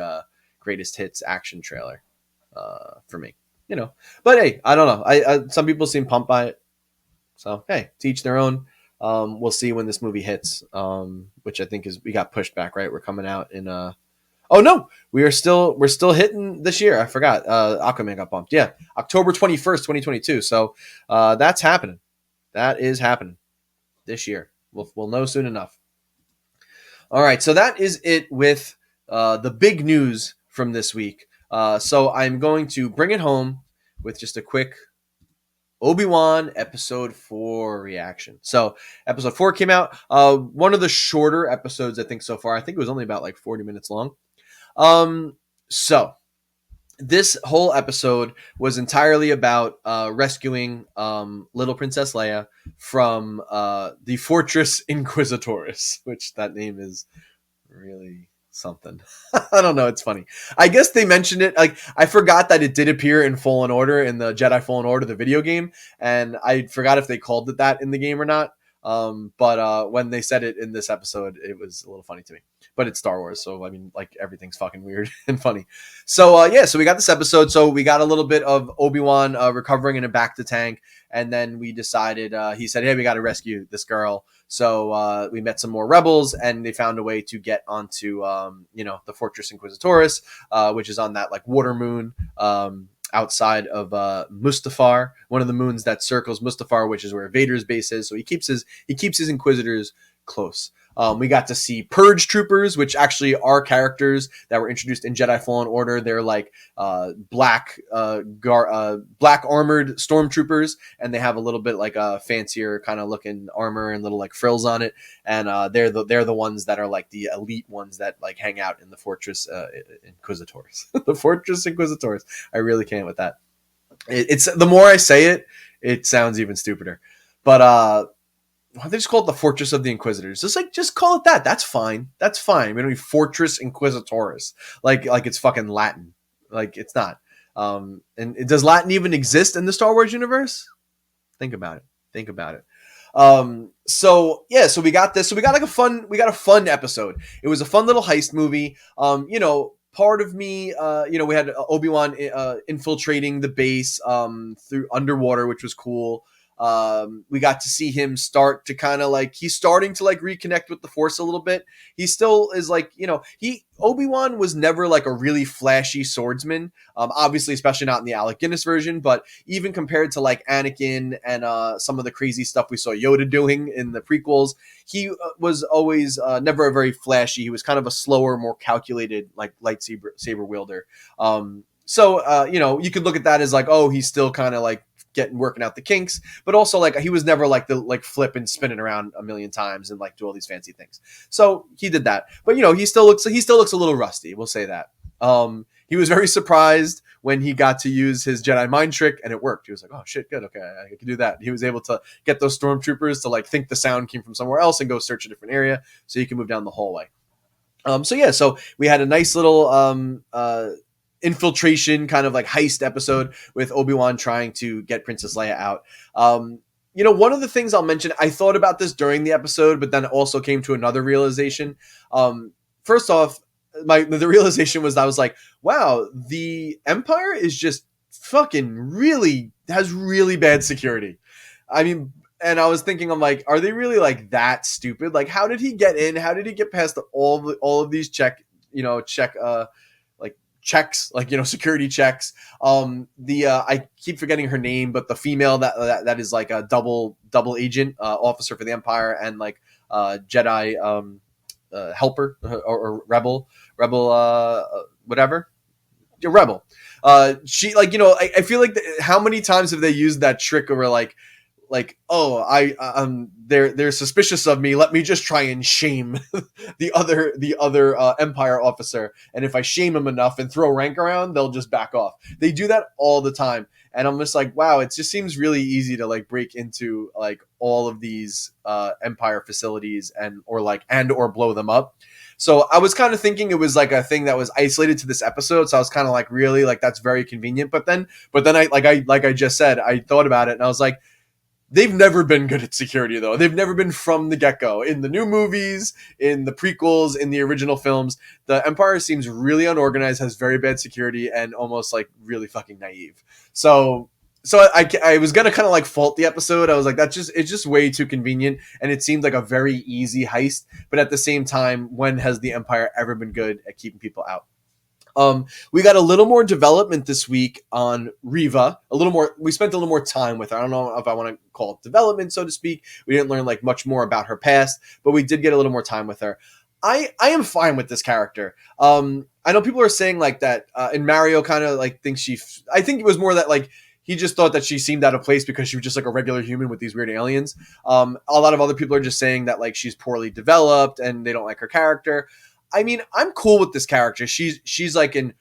greatest hits action trailer for me. But hey, I don't know. Some people seem pumped by it. So, hey, to each their own. We'll see when this movie hits, which I think we got pushed back, right? We're coming out in oh no, we're still hitting this year. I forgot. Aquaman got bumped. Yeah, October 21st, 2022. So that's happening. That is happening this year. We'll know soon enough. All right, so that is it with the big news from this week. So I'm going to bring it home with just a quick Obi-Wan Episode 4 reaction. So Episode 4 came out. One of the shorter episodes, I think, so far. I think it was only about like 40 minutes long. So this whole episode was entirely about rescuing little Princess Leia from the Fortress Inquisitoris, which that name is really something. I don't know. It's funny. I guess they mentioned it. Like, I forgot that it did appear in Fallen Order, in the Jedi Fallen Order, the video game. And I forgot if they called it that in the game or not. But when they said it in this episode, it was a little funny to me. But it's Star Wars, so I mean, like, everything's fucking weird and funny. So so we got this episode. So we got a little bit of Obi-Wan recovering in a bacta tank, and then we decided he said, "Hey, we got to rescue this girl." So we met some more rebels, and they found a way to get onto the Fortress Inquisitoris, which is on that like water moon. Outside of Mustafar, one of the moons that circles Mustafar, which is where Vader's base is. So he keeps his Inquisitors close. We got to see Purge Troopers, which actually are characters that were introduced in Jedi Fallen Order. They're like black armored stormtroopers, and they have a little bit like a fancier kind of looking armor and little like frills on it. And they're the ones that are like the elite ones that like hang out in the Fortress Inquisitors. The Fortress Inquisitors. I really can't with that. It's the more I say it, it sounds even stupider. But why don't they just call it the Fortress of the Inquisitors? Just call it that. That's fine. That's fine. We don't need Fortress Inquisitoris. Like it's fucking Latin. Like, it's not. And does Latin even exist in the Star Wars universe? Think about it. So we got this. So we got a fun episode. It was a fun little heist movie. Part of me, we had Obi-Wan infiltrating the base through underwater, which was cool. We got to see him start to kind of like, he's starting to like reconnect with the Force a little bit. He still is like, Obi-Wan was never like a really flashy swordsman. Obviously, especially not in the Alec Guinness version, but even compared to like Anakin and some of the crazy stuff we saw Yoda doing in the prequels, he was always never a very flashy. He was kind of a slower, more calculated like lightsaber wielder. You could look at that as like, oh, he's still kind of like working out the kinks, but also like he was never like the like flip and spinning around a million times and like do all these fancy things. So he did that, but he still looks a little rusty. We'll say that. He was very surprised when he got to use his Jedi mind trick and it worked. He was like, oh shit, good, okay, I can do that. He was able to get those stormtroopers to like think the sound came from somewhere else and go search a different area so he can move down the hallway. So we had a nice little infiltration kind of like heist episode with Obi-Wan trying to get Princess Leia out. One of the things I'll mention, I thought about this during the episode, but then also came to another realization. First off, the realization was I was like, wow, the Empire is just fucking has really bad security. I mean, and I was thinking, I'm like, are they really like that stupid? Like, how did he get in? How did he get past all of these checks, security checks. I keep forgetting her name, but the female that is like a double agent officer for the Empire and like Jedi helper or rebel whatever. Rebel. She like, I feel like how many times have they used that trick over they're suspicious of me. Let me just try and shame the other Empire officer, and if I shame him enough and throw rank around, they'll just back off. They do that all the time, and I'm just like, wow, it just seems really easy to like break into like all of these Empire facilities or blow them up. So I was kind of thinking it was like a thing that was isolated to this episode. So I was kind of like, really, like that's very convenient. But then I just said, I thought about it and I was like, they've never been good at security, though. They've never been from the get-go. In the new movies, in the prequels, in the original films, the Empire seems really unorganized, has very bad security, and almost like really fucking naive. So I was gonna kind of like fault the episode. I was like, it's just way too convenient, and it seemed like a very easy heist. But at the same time, when has the Empire ever been good at keeping people out? We got a little more development this week on Reva. We spent a little more time with her. I don't know if I want to call it development, so to speak. We didn't learn like much more about her past, but we did get a little more time with her. I am fine with this character. I know people are saying like that, and Mario kind of like thinks I think it was more that like he just thought that she seemed out of place because she was just like a regular human with these weird aliens. A lot of other people are just saying that like she's poorly developed and they don't like her character. I mean, I'm cool with this character. She's like an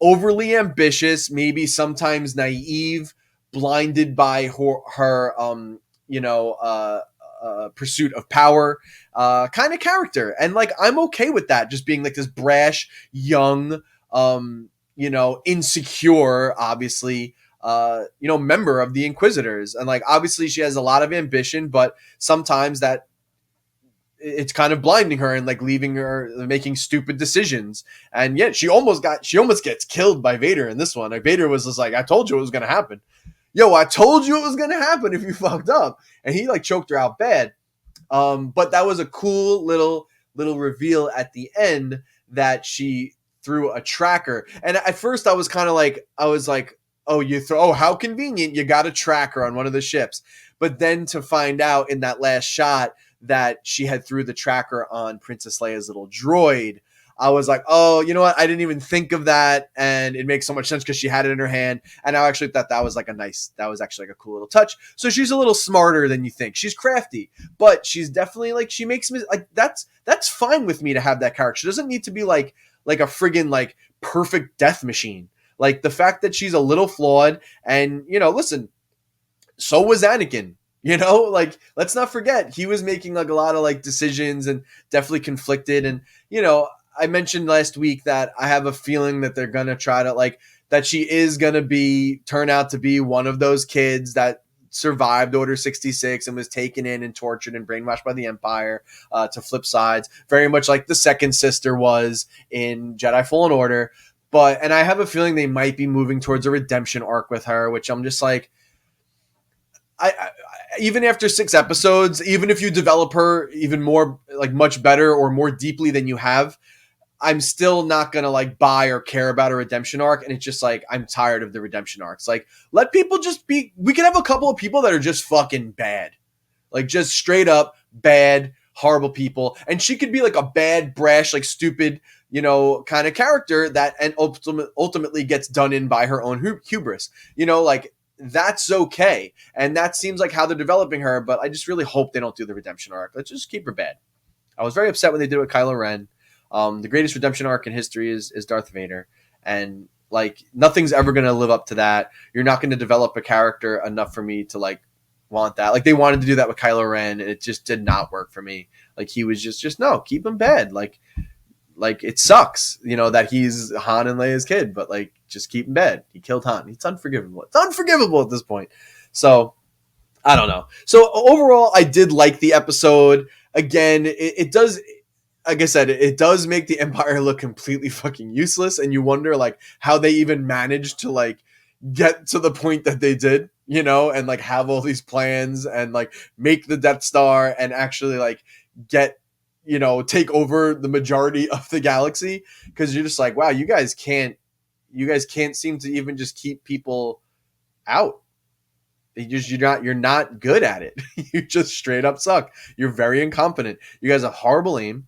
overly ambitious, maybe sometimes naive, blinded by her pursuit of power kind of character. And like, I'm okay with that. Just being like this brash, young, insecure, obviously, member of the Inquisitors. And like, obviously she has a lot of ambition, but sometimes that it's kind of blinding her and like leaving her making stupid decisions. And yet she almost gets killed by Vader in this one. Like Vader was just like, I told you it was going to happen. I told you it was going to happen if you fucked up. And he like choked her out bad. But that was a cool little reveal at the end that she threw a tracker. And at first I was like, oh, how convenient. You got a tracker on one of the ships. But then to find out in that last shot that she had threw the tracker on Princess Leia's little droid, I was like, oh, you know what? I didn't even think of that. And it makes so much sense because she had it in her hand. And I actually thought that was actually like a cool little touch. So she's a little smarter than you think. She's crafty, but she's definitely like, she makes me like, that's fine with me to have that character. She doesn't need to be like a friggin' like perfect death machine. Like the fact that she's a little flawed and, listen, so was Anakin. Like, let's not forget, he was making like a lot of like decisions and definitely conflicted. And, I mentioned last week that I have a feeling that they're going to try to like, that she is going to turn out to be one of those kids that survived Order 66 and was taken in and tortured and brainwashed by the Empire to flip sides, very much like the second sister was in Jedi Fallen Order. And I have a feeling they might be moving towards a redemption arc with her, which I'm just like, even after 6 episodes, even if you develop her even more, like much better or more deeply than you have, I'm still not going to like buy or care about a redemption arc. And it's just like, I'm tired of the redemption arcs. Like, let people just be, we can have a couple of people that are just fucking bad. Like, just straight up bad, horrible people. And she could be like a bad, brash, like stupid, kind of character that and ultimately gets done in by her own hubris. Like, that's okay. And that seems like how they're developing her. But I just really hope they don't do the redemption arc. Let's just keep her bad. I was very upset when they did it with Kylo Ren. The greatest redemption arc in history is Darth Vader. And like, nothing's ever going to live up to that. You're not going to develop a character enough for me to like want that. Like, they wanted to do that with Kylo Ren, and it just did not work for me. Like, he was just no, keep him bad. Like it sucks, that he's Han and Leia's kid, but like, just keep him bad. He killed Han. It's unforgivable. It's unforgivable at this point. So I don't know. So overall, I did like the episode. Again, it does, like I said, it does make the Empire look completely fucking useless, and you wonder like how they even managed to like get to the point that they did, and like have all these plans and like make the Death Star and actually like get, take over the majority of the galaxy. Because you're just like, wow, you guys can't seem to even just keep people out. You're not good at it. You just straight up suck. You're very incompetent. You guys have horrible aim.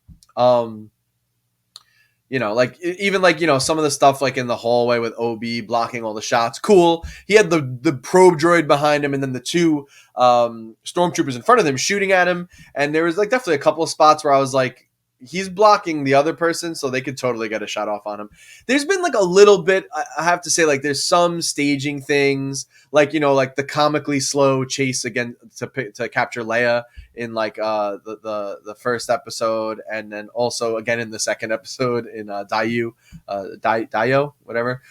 Like even like, some of the stuff like in the hallway with OB blocking all the shots. Cool. He had the probe droid behind him and then the 2 stormtroopers in front of him shooting at him. And there was like definitely a couple of spots where I was like, he's blocking the other person, so they could totally get a shot off on him. There's been like a little bit, I have to say, like there's some staging things, like like the comically slow chase again to capture Leia in like the first episode, and then also again in the second episode in Dayo, whatever.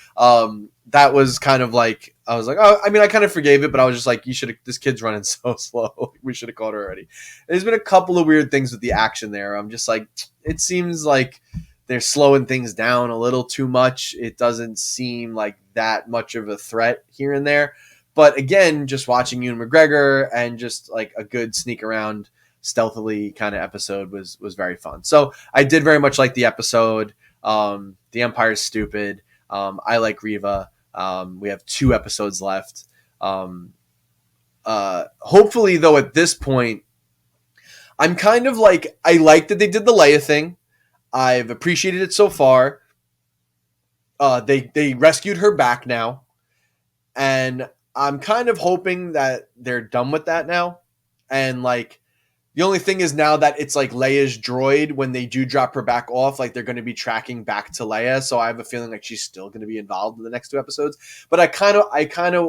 That was kind of like, I was like, oh, I mean, I kind of forgave it, but I was just like, this kid's running so slow. We should have caught her already. There's been a couple of weird things with the action there. I'm just like, it seems like they're slowing things down a little too much. It doesn't seem like that much of a threat here and there. But again, just watching Ewan McGregor and just like a good sneak around stealthily kind of episode was very fun. So I did very much like the episode. The Empire's stupid. I like Reva. We have 2 episodes left. Hopefully, though, at this point, I'm kind of like, I like that they did the Leia thing. I've appreciated it so far. They rescued her back now. And I'm kind of hoping that they're done with that now. And like, the only thing is now that it's like Leia's droid, when they do drop her back off, like they're going to be tracking back to Leia. So I have a feeling like she's still going to be involved in the next 2 episodes. But I kind of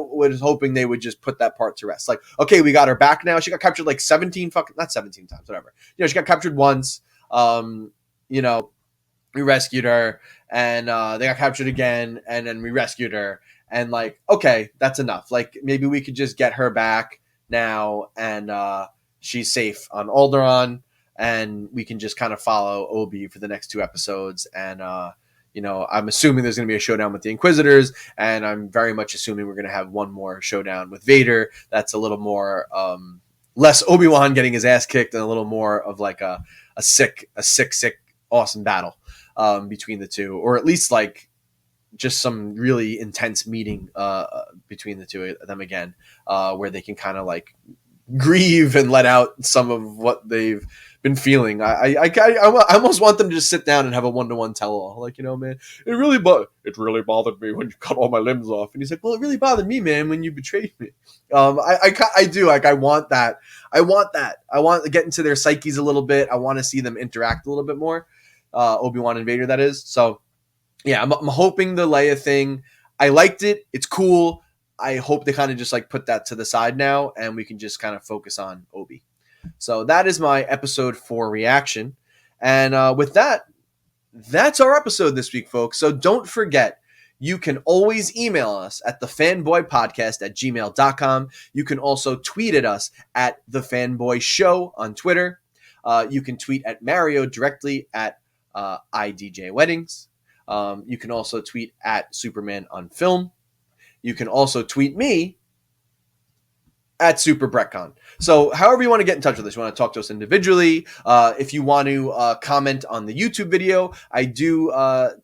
was hoping they would just put that part to rest. Like, okay, we got her back now. She got captured like not 17 times, whatever. She got captured once. We rescued her, and they got captured again, and then we rescued her. And like, okay, that's enough. Like, maybe we could just get her back now, and she's safe on Alderaan, and we can just kind of follow Obi for the next 2 episodes. And, I'm assuming there's going to be a showdown with the Inquisitors, and I'm very much assuming we're going to have one more showdown with Vader. That's a little more, less Obi-Wan getting his ass kicked and a little more of like a sick, awesome battle between the 2, or at least like just some really intense meeting between the 2 of them again, where they can kind of like grieve and let out some of what they've been feeling. I almost want them to just sit down and have a 1-to-1 tell-all. Like, man, it really bothered me when you cut all my limbs off. And he's like, well, it really bothered me, man, when you betrayed me. I do. Like, I want that. I want to get into their psyches a little bit. I want to see them interact a little bit more. Obi-Wan and Vader, that is. So, yeah, I'm hoping the Leia thing, I liked it. It's cool. I hope they kind of just like put that to the side now, and we can just kind of focus on Obi. So that is my episode 4 reaction. And with that, that's our episode this week, folks. So don't forget, you can always email us at thefanboypodcast@gmail.com. You can also tweet at us at thefanboyshow on Twitter. You can tweet at Mario directly at IDJ Weddings. You can also tweet at Superman on Film. You can also tweet me at Super BrettCon. So however you want to get in touch with us, you want to talk to us individually. If you want to comment on the YouTube video, I do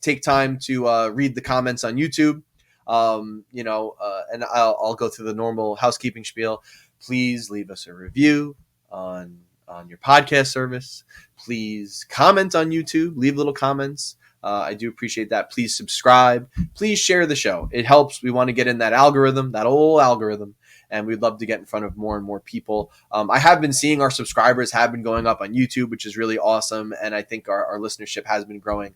take time to read the comments on YouTube. And I'll go through the normal housekeeping spiel. Please leave us a review on your podcast service. Please comment on YouTube. Leave little comments. I do appreciate that. Please subscribe. Please share the show. It helps. We want to get in that algorithm, that old algorithm, and we'd love to get in front of more and more people. I have been seeing our subscribers have been going up on YouTube, which is really awesome, and I think our listenership has been growing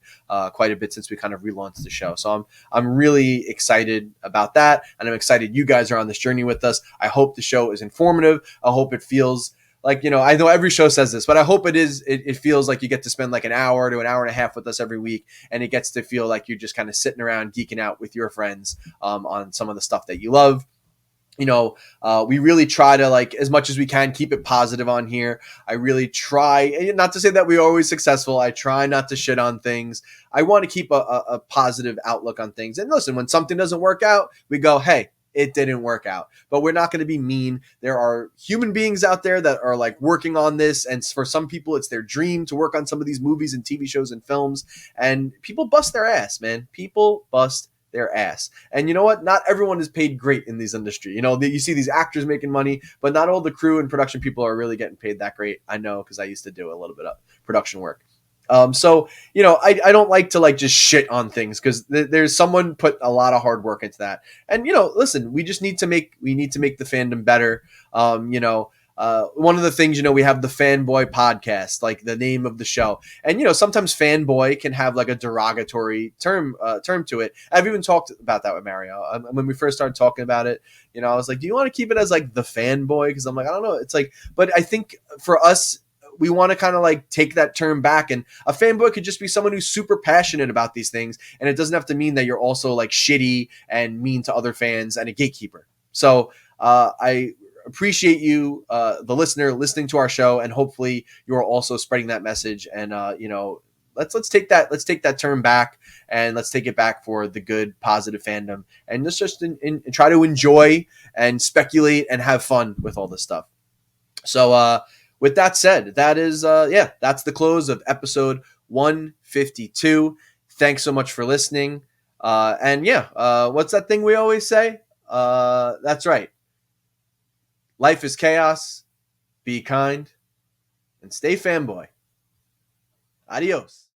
quite a bit since we kind of relaunched the show. So I'm really excited about that, and I'm excited you guys are on this journey with us. I hope the show is informative. I hope it feels like, I know every show says this, but I hope it feels like you get to spend like an hour to an hour and a half with us every week, and it gets to feel like you're just kind of sitting around geeking out with your friends on some of the stuff that you love. We really try to, like, as much as we can, keep it positive on here. I really try, not to say that we're always successful. I try not to shit on things. I want to keep a positive outlook on things. And listen, when something doesn't work out, we go, hey, it didn't work out, but we're not going to be mean. There are human beings out there that are like working on this. And for some people, it's their dream to work on some of these movies and TV shows and films, and people bust their ass, man. People bust their ass. And you know what? Not everyone is paid great in these industry. You see these actors making money, but not all the crew and production people are really getting paid that great. I know, because I used to do a little bit of production work. I don't like to like just shit on things, because there's someone put a lot of hard work into that. And, listen, we need to make the fandom better. One of the things, we have the Fanboy Podcast, like the name of the show. And, sometimes fanboy can have like a derogatory term to it. I've even talked about that with Mario. When we first started talking about it, I was like, do you want to keep it as like the fanboy? Because I'm like, I don't know. It's like, but I think for us, we want to kind of like take that term back, and a fanboy could just be someone who's super passionate about these things. And it doesn't have to mean that you're also like shitty and mean to other fans and a gatekeeper. So I appreciate you, the listener, listening to our show, and hopefully you're also spreading that message. And let's take that term back, and let's take it back for the good, positive fandom, and let's just try to enjoy and speculate and have fun with all this stuff. So with that said, that's the close of episode 152. Thanks so much for listening. What's that thing we always say? That's right. Life is chaos. Be kind and stay fanboy. Adios.